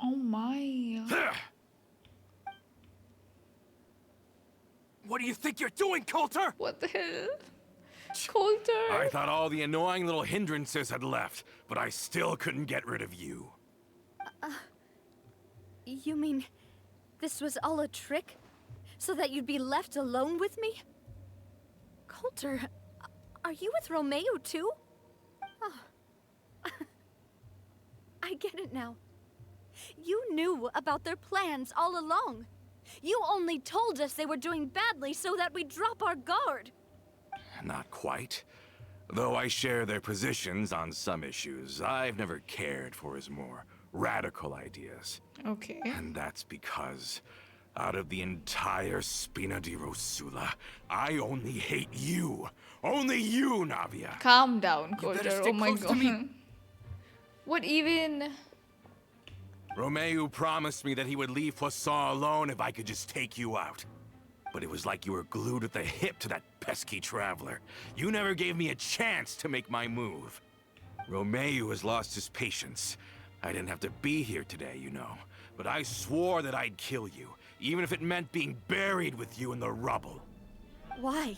Oh my. What do you think you're doing, Coulter? What the hell? Coulter. I thought all the annoying little hindrances had left, but I still couldn't get rid of you. You mean this was all a trick? So that you'd be left alone with me? Coulter, are you with Romeo too? Oh. I get it now. You knew about their plans all along. You only told us they were doing badly so that we'd drop our guard. Not quite. Though I share their positions on some issues, I've never cared for his more radical ideas. Okay. And that's because, out of the entire Spina di Rosula, I only hate you. Only you, Navia. Calm down, You better Coulter. stay Oh my close to god. me. What even? Romeo promised me that he would leave Poisson alone if I could just take you out. But it was like you were glued at the hip to that pesky traveler. You never gave me a chance to make my move. Romeo has lost his patience. I didn't have to be here today, you know. But I swore that I'd kill you, even if it meant being buried with you in the rubble. Why?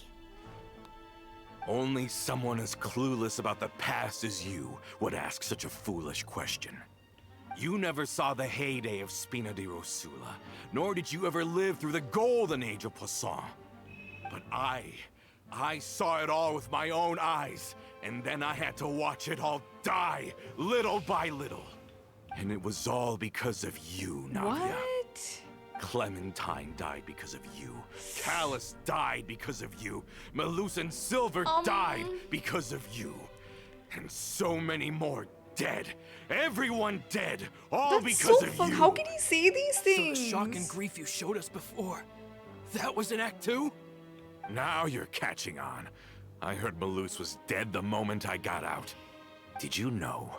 Only someone as clueless about the past as you would ask such a foolish question. You never saw the heyday of Spina di Rosula, nor did you ever live through the golden age of Poisson. But I saw it all with my own eyes, and then I had to watch it all die, little by little. And it was all because of you, Navia. What? Clementine died because of you. Callus died because of you. Malus and Silver died because of you. And so many more dead. Everyone dead. All That's because so of fun. you. How can he say these So things? the shock and grief you showed us before, that was in Act 2? Now you're catching on. I heard Malus was dead the moment I got out. Did you know?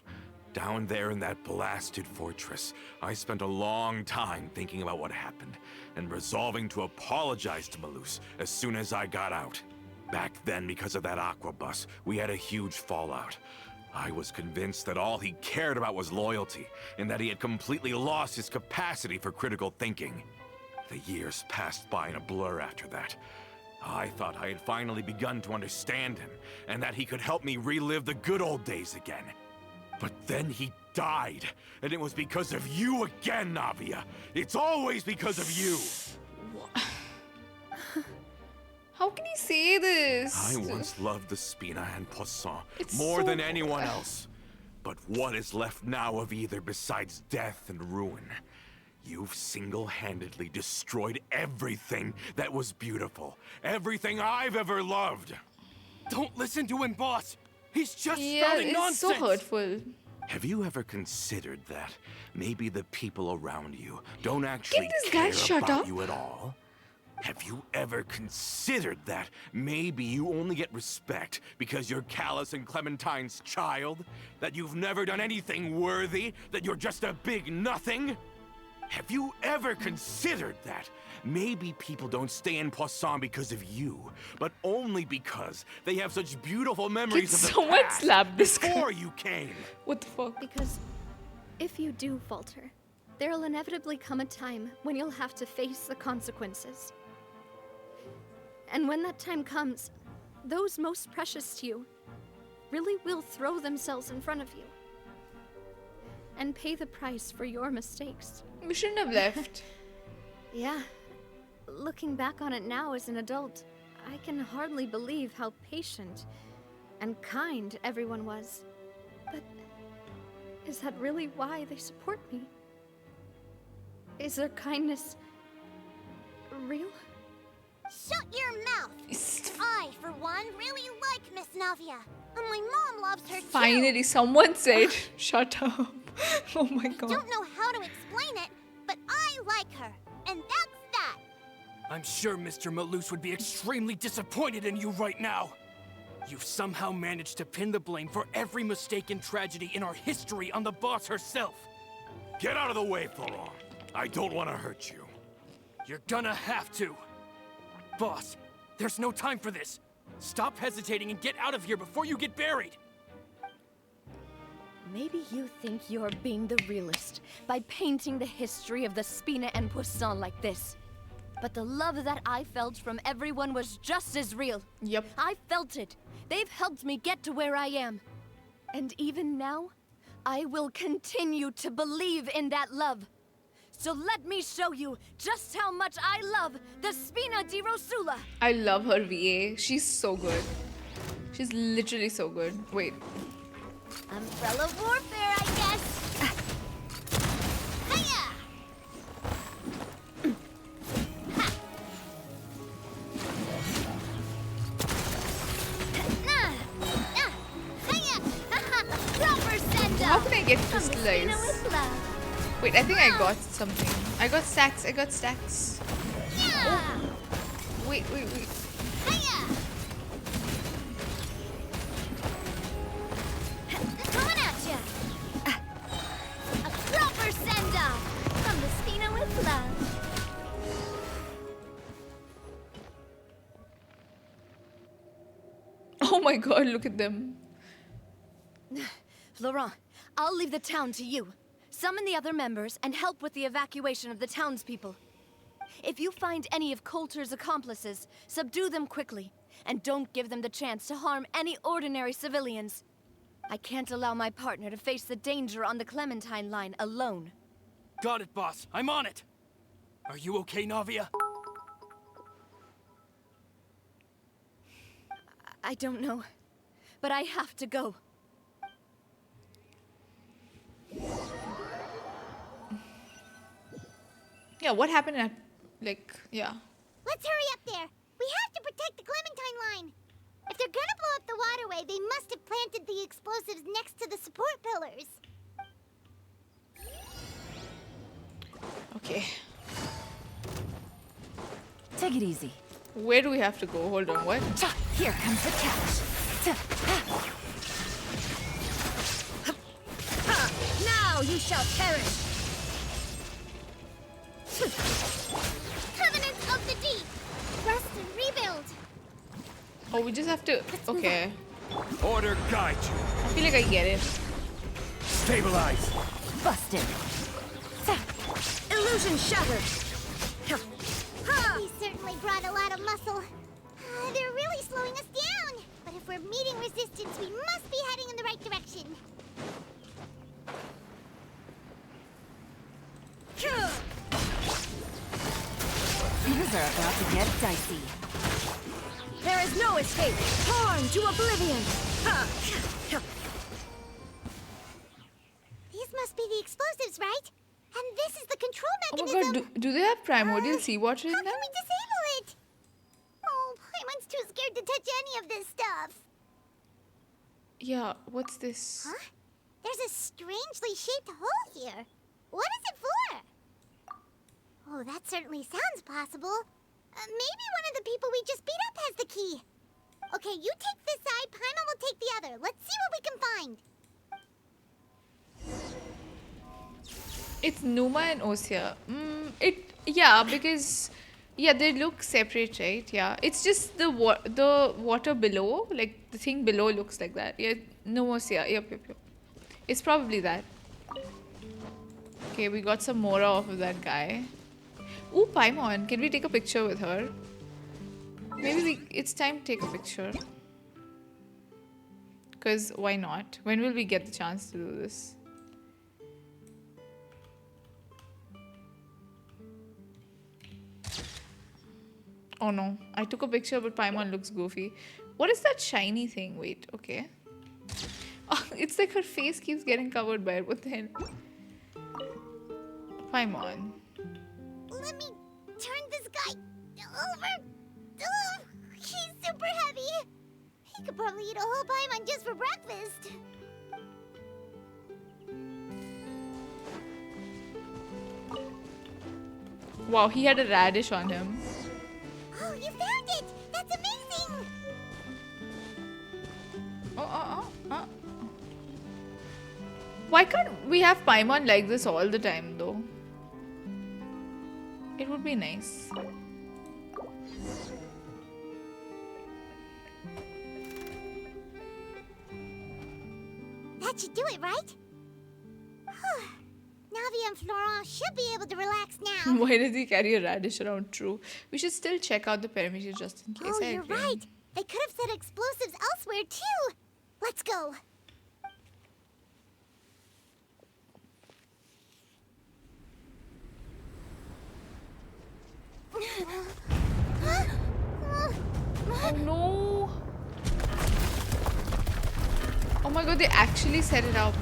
Down there in that blasted fortress, I spent a long time thinking about what happened and resolving to apologize to Malus as soon as I got out. Back then, because of that aqua bus, we had a huge fallout. I was convinced that all he cared about was loyalty, and that he had completely lost his capacity for critical thinking. The years passed by in a blur after that. I thought I had finally begun to understand him, and that he could help me relive the good old days again. But then he died, and it was because of you again, Navia. It's always because of you. How can he say this? I once loved the Spina and Poisson It's more so than anyone else. But what is left now of either besides death and ruin? You've single-handedly destroyed everything that was beautiful. Everything I've ever loved. Don't listen to him, boss! He's just Yeah, spouting it's nonsense! so hurtful. Have you ever considered that maybe the people around you don't actually this guy care shut about up? you at all? Have you ever considered that maybe you only get respect because you're Callus and Clementine's child? That you've never done anything worthy? That you're just a big nothing? Have you ever considered that? Maybe people don't stay in Poisson because of you, but only because they have such beautiful memories of the someone past slap this guy? before you came. What the fuck? Because if you do falter, there'll inevitably come a time when you'll have to face the consequences. And when that time comes, those most precious to you really will throw themselves in front of you and pay the price for your mistakes. We shouldn't have left. Yeah. Looking back on it now as an adult, I can hardly believe how patient and kind everyone was. But is that really why they support me? Is their kindness real? Shut your mouth! I, for one, really like Miss Navia. And my mom loves her too. Finally, someone said, shut up. Oh my god. Don't know how to explain it, but I like her. And that's that. I'm sure Mr. Malus would be extremely disappointed in you right now. You've somehow managed to pin the blame for every mistake and tragedy in our history on the boss herself. Get out of the way, Florent. I don't want to hurt you. You're gonna have to. Boss, there's no time for this. Stop hesitating and get out of here before you get buried. Maybe you think you're being the realist by painting the history of the Spina and Poisson like this. But the love that I felt from everyone was just as real. Yep. I felt it. They've helped me get to where I am. And even now, I will continue to believe in that love. So let me show you just how much I love the Spina di Rosula. I love her VA. She's so good. She's literally so good. Wait. Umbrella warfare, I guess. Hiya! Proper send How up. can I get From the Spina crystallized? with love. Wait, I think I got something. I got stacks. I got stacks. Yeah! Wait. Hiya! Coming at ya! A proper send-off from the Spina with love. Oh my god, look at them. Laurent, I'll leave the town to you. Summon the other members and help with the evacuation of the townspeople. If you find any of Coulter's accomplices, subdue them quickly, and don't give them the chance to harm any ordinary civilians. I can't allow my partner to face the danger on the Clementine line alone. Got it, boss. I'm on it. Are you okay, Navia? I don't know, but I have to go. Yeah, what happened at, like, yeah. Let's hurry up there. We have to protect the Clementine line. If they're gonna blow up the waterway, they must have planted the explosives next to the support pillars. Okay. Take it easy. Where do we have to go? Hold on, what? Here comes the catch. Now you shall perish. Covenants of the Deep. Rest and rebuild. Oh, we just have to... Okay. Order guide you. I feel like I get it. Stabilize. Busted. Illusion shattered. We certainly brought a lot of muscle. They're really slowing us down. But if we're meeting resistance, we must be heading in the right direction. Things are about to get dicey. There is no escape. Torn to oblivion. These must be the explosives, right? And this is the control Oh my mechanism. god, do they have primordial seawater in How them? can we disable it? Oh, Paimon's too scared to touch any of this stuff. Yeah, what's this? Huh? There's a strangely shaped hole here. What is it for? Oh, that certainly sounds possible. Maybe one of the people we just beat up has the key. Okay, you take this side, Paimon will take the other. Let's see what we can find. It's Numa and Osea. Yeah, because they look separate, right? Yeah, it's just the water below, like the thing below looks like that. Yeah, no Osea. Yep. It's probably that. Okay, we got some more off of that guy. Ooh, Paimon, can we take a picture with her? Maybe it's time to take a picture. Because why not? When will we get the chance to do this? Oh no, I took a picture but Paimon looks goofy. What is that shiny thing? Wait, okay. Oh, it's like her face keeps getting covered by it. What the hell? Paimon. Let me turn this guy over. Oh, he's super heavy. He could probably eat a whole Paimon just for breakfast. Wow, he had a radish on him. Oh, you found it! That's amazing! Oh. Why can't we have Paimon like this all the time though? It would be nice. That should do it, right? Navia and Florent should be able to relax now. Why does he carry a radish around? True. We should still check out the perimeter just in case. Oh, I you're agree. right. They could have set explosives elsewhere, too. Let's go. Oh no! Oh my god, they actually set it up.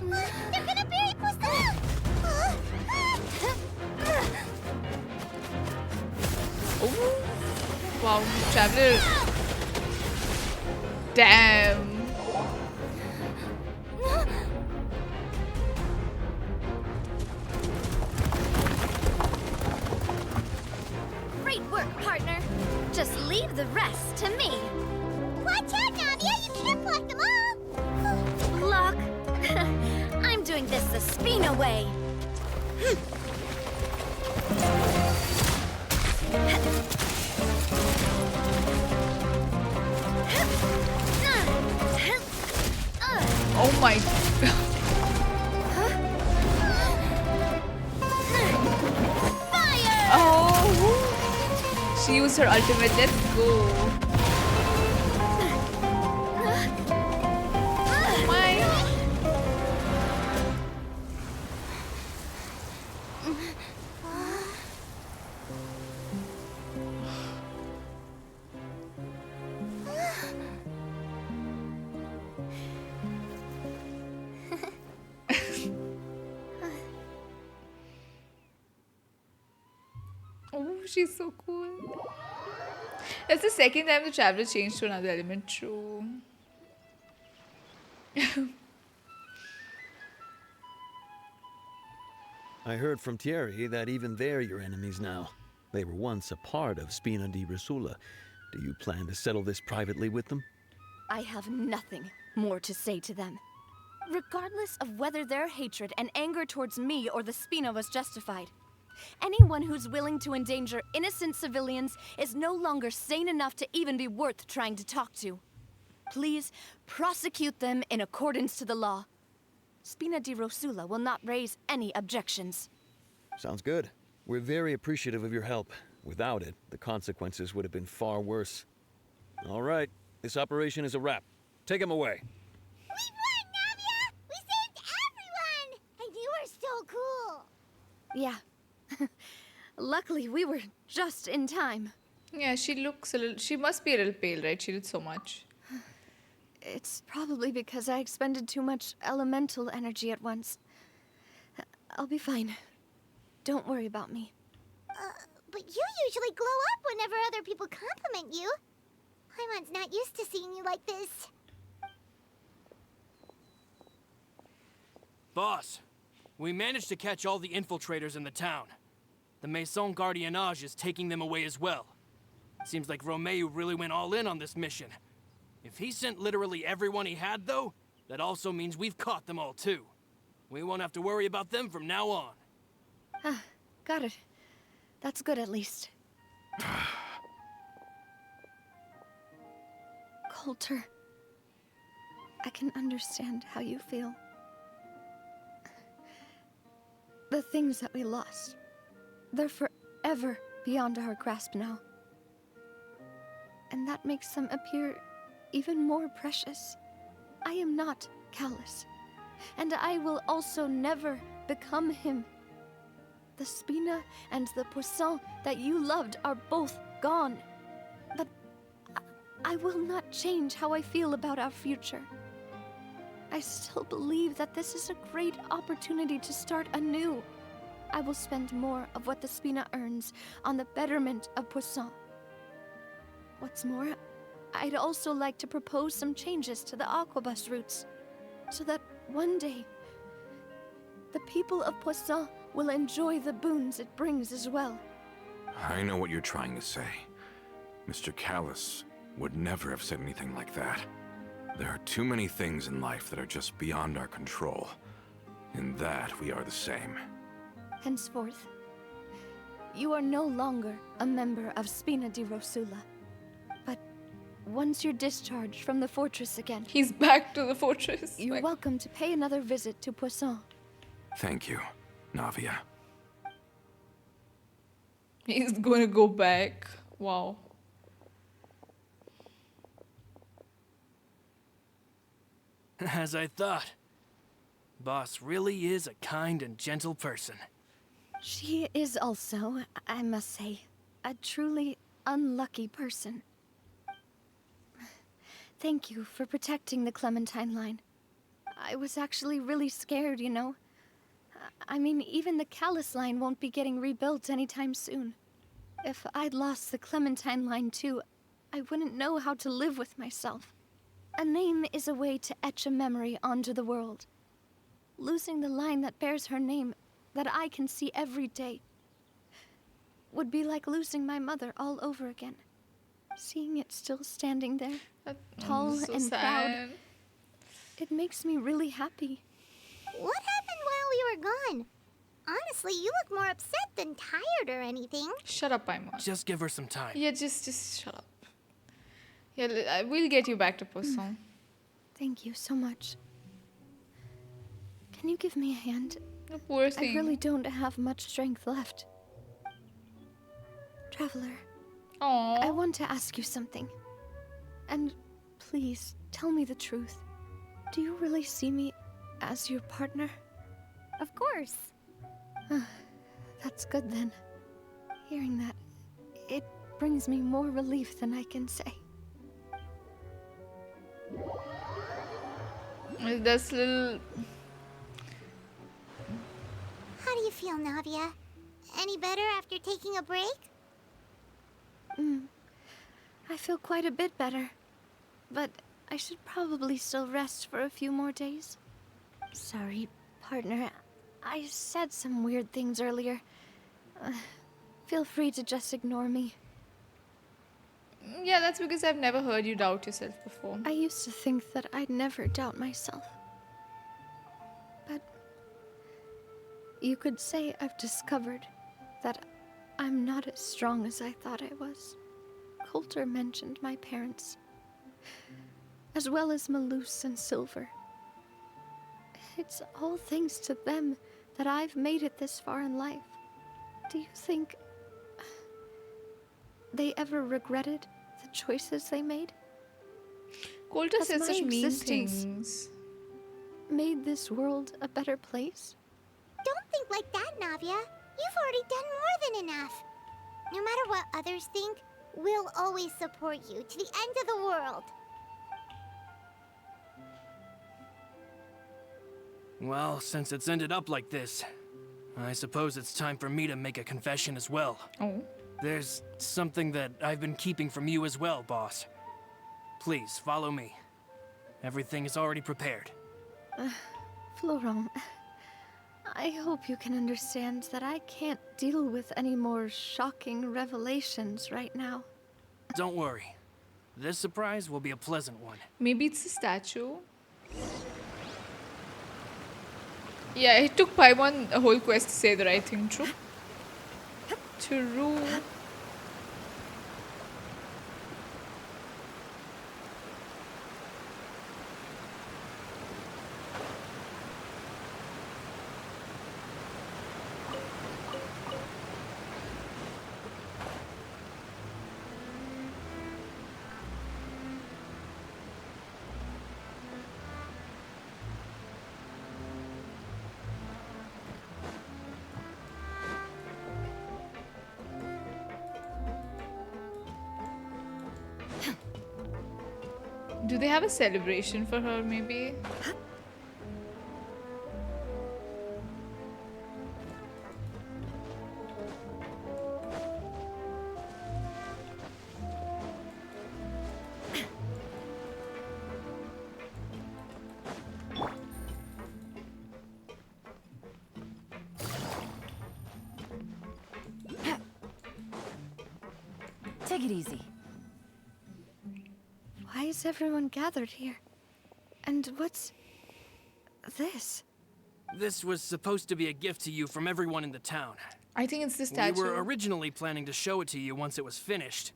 They're gonna bury Poisson! Oh! Wow, Traveler. Damn! Great work, partner. Just leave the rest to me. Watch out, Navia! You can't block them all! Block. I'm doing this the Spina way. Oh my. Fire! Oh! She used her ultimate. Let's go. She's so cool. That's the second time the traveler changed to another element. True. I heard from Thierry that even they're your enemies now. They were once a part of Spina di Rosula. Do you plan to settle this privately with them? I have nothing more to say to them. Regardless of whether their hatred and anger towards me or the Spina was justified, anyone who's willing to endanger innocent civilians is no longer sane enough to even be worth trying to talk to. Please prosecute them in accordance to the law. Spina di Rosula will not raise any objections. Sounds good. We're very appreciative of your help. Without it, the consequences would have been far worse. All right, this operation is a wrap. Take him away. We won, Navia! We saved everyone! And you were so cool! Yeah. Luckily, we were just in time. Yeah, she looks a little. She must be a little pale, right? She did so much. It's probably because I expended too much elemental energy at once. I'll be fine. Don't worry about me. But you usually glow up whenever other people compliment you. Paimon's not used to seeing you like this. Boss, we managed to catch all the infiltrators in the town. The Maison Gardiennage is taking them away as well. Seems like Romeu really went all in on this mission. If he sent literally everyone he had, though, that also means we've caught them all, too. We won't have to worry about them from now on. Ah, got it. That's good, at least. Coulter, I can understand how you feel. The things that we lost, they're forever beyond our grasp now. And that makes them appear even more precious. I am not callous, and I will also never become him. The Spina and the Poisson that you loved are both gone. But I will not change how I feel about our future. I still believe that this is a great opportunity to start anew. I will spend more of what the Spina earns on the betterment of Poisson. What's more, I'd also like to propose some changes to the Aquabus routes, so that one day, the people of Poisson will enjoy the boons it brings as well. I know what you're trying to say. Mr. Callus would never have said anything like that. There are too many things in life that are just beyond our control. In that, we are the same. Henceforth, you are no longer a member of Spina di Rosula. But once you're discharged from the fortress again, He's back to the fortress. you're Like, welcome to pay another visit to Poisson. Thank you, Navia. he's gonna go back. Wow. As I thought. Boss really is a kind and gentle person. She is also, I must say, a truly unlucky person. Thank you for protecting the Clementine line. I was actually really scared, you know. I mean, even the Callus line won't be getting rebuilt anytime soon. If I'd lost the Clementine line too, I wouldn't know how to live with myself. A name is a way to etch a memory onto the world. Losing the line that bears her name, that I can see every day, would be like losing my mother all over again. Seeing it still standing there, tall So and sad. proud, it makes me really happy. What happened while we were gone? Honestly, you look more upset than tired or anything. Shut up, Paimon. Just give her some time. Yeah, just shut up. Yeah, we'll get you back to Poisson. Thank you so much. Can you give me a hand? The poor thing. I really don't have much strength left. Traveler, I Aww. want to ask you something. And please, tell me the truth. Do you really see me as your partner? Of course. That's good then. Hearing that, it brings me more relief than I can say. That's little. How do you feel, Navia? Any better after taking a break? I feel quite a bit better. But I should probably still rest for a few more days. Sorry, partner. I said some weird things earlier. Feel free to just ignore me. Yeah, that's because I've never heard you doubt yourself before. I used to think that I'd never doubt myself. But you could say I've discovered that I'm not as strong as I thought I was. Coulter mentioned my parents, as well as Malus and Silver. It's all thanks to them that I've made it this far in life. Do you think they ever regretted the choices they made? Coulter Has said my such mean existence things. made this world a better place? Don't think like that, Navia. You've already done more than enough. No matter what others think, we'll always support you to the end of the world. Well, since it's ended up like this, I suppose it's time for me to make a confession as well. Oh. There's something that I've been keeping from you as well, boss. Please, follow me. Everything is already prepared. Florent, I hope you can understand that I can't deal with any more shocking revelations right now. Don't worry. This surprise will be a pleasant one. Maybe it's the statue. Yeah, it took Paimon a whole quest to say the right thing. True. True. Do they have a celebration for her, maybe? Take it easy. Why is everyone gathered here? And what's this? This was supposed to be a gift to you from everyone in the town. I think it's the statue. We were originally planning to show it to you once it was finished.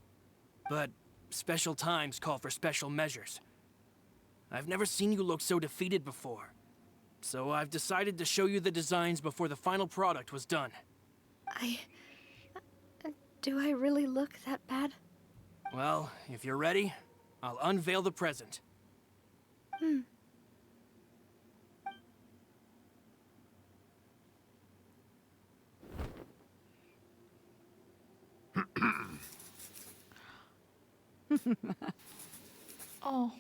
But special times call for special measures. I've never seen you look so defeated before. So I've decided to show you the designs before the final product was done. Do I really look that bad? Well, if you're ready, I'll unveil the present. Oh.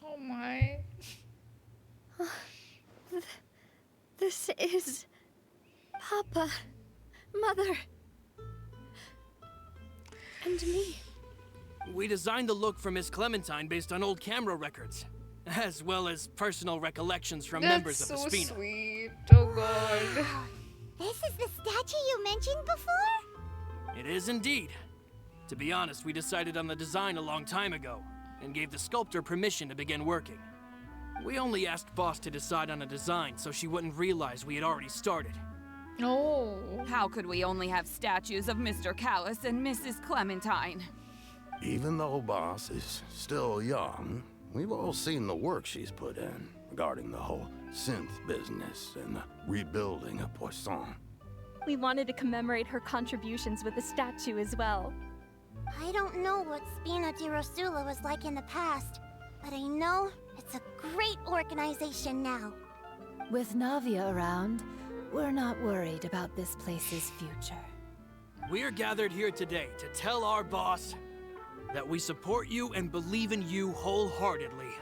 Oh my. This is... Papa, Mother, and me. We designed the look for Miss Clementine based on old camera records, as well as personal recollections from members of the That's Spina. so sweet. Oh god. This is the statue you mentioned before? It is indeed. To be honest, we decided on the design a long time ago, and gave the sculptor permission to begin working. We only asked Boss to decide on a design so she wouldn't realize we had already started. Oh. How could we only have statues of Mr. Callis and Mrs. Clementine? Even though Boss is still young, we've all seen the work she's put in regarding the whole synth business and the rebuilding of Poisson. We wanted to commemorate her contributions with a statue as well. I don't know what Spina di Rosula was like in the past, but I know it's a great organization now. With Navia around, we're not worried about this place's future. We're gathered here today to tell our boss that we support you and believe in you wholeheartedly.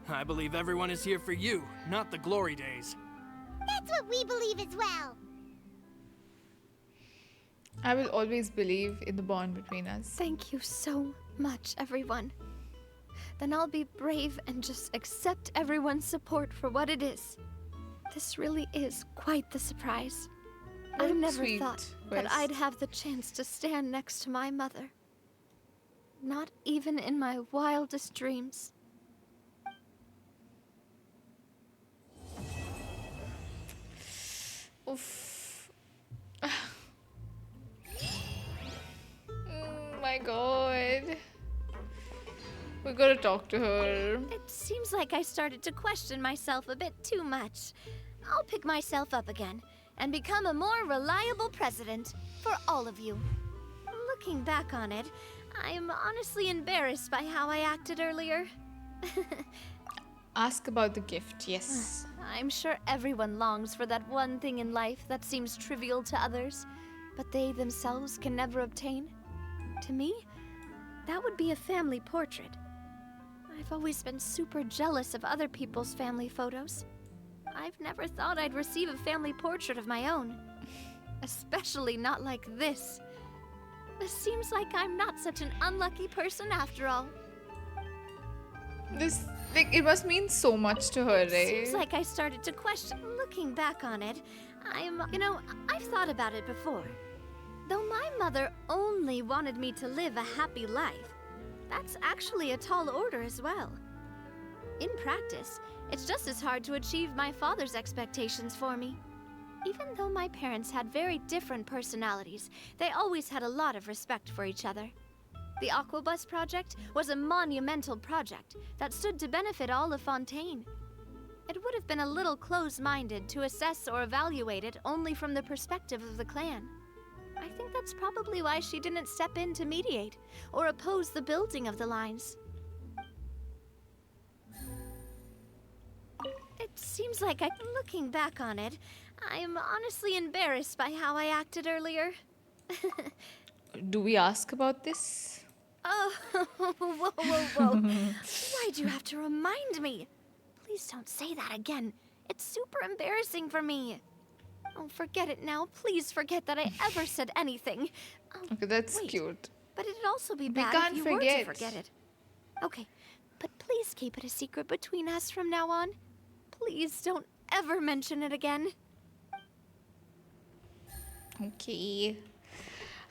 I believe everyone is here for you, not the glory days. That's what we believe as well. I will always believe in the bond between us. Thank you so much, everyone. Then I'll be brave and just accept everyone's support for what it is. This really is quite the surprise. I What never sweet thought that quest. I'd have the chance to stand next to my mother. Not even in my wildest dreams. Oof. My god. We gotta talk to her. It seems like I started to question myself a bit too much. I'll pick myself up again and become a more reliable president for all of you. Looking back on it, I'm honestly embarrassed by how I acted earlier. Ask about the gift, yes. I'm sure everyone longs for that one thing in life that seems trivial to others, but they themselves can never obtain. To me, that would be a family portrait. I've always been super jealous of other people's family photos. I've never thought I'd receive a family portrait of my own. Especially not like this. It seems like I'm not such an unlucky person after all. This, like, it must mean so much to her, right? Seems like I started to question. Looking back on it, I've thought about it before. Though my mother only wanted me to live a happy life, that's actually a tall order as well. In practice, it's just as hard to achieve my father's expectations for me. Even though my parents had very different personalities, they always had a lot of respect for each other. The Aquabus project was a monumental project that stood to benefit all of Fontaine. It would have been a little close-minded to assess or evaluate it only from the perspective of the clan. I think that's probably why she didn't step in to mediate or oppose the building of the lines. It seems like looking back on it, I'm honestly embarrassed by how I acted earlier. Do we ask about this? Oh, whoa. Why'd you have to remind me? Please don't say that again. It's super embarrassing for me. Oh, forget it now. Please forget that I ever said anything. Okay, that's wait, cute. But it'd also be We bad can't if you were forget. to forget it. Okay, but please keep it a secret between us from now on. Please don't ever mention it again. Okay.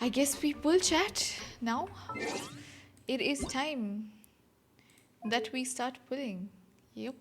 I guess we will chat now. It is time that we start pulling. Yep.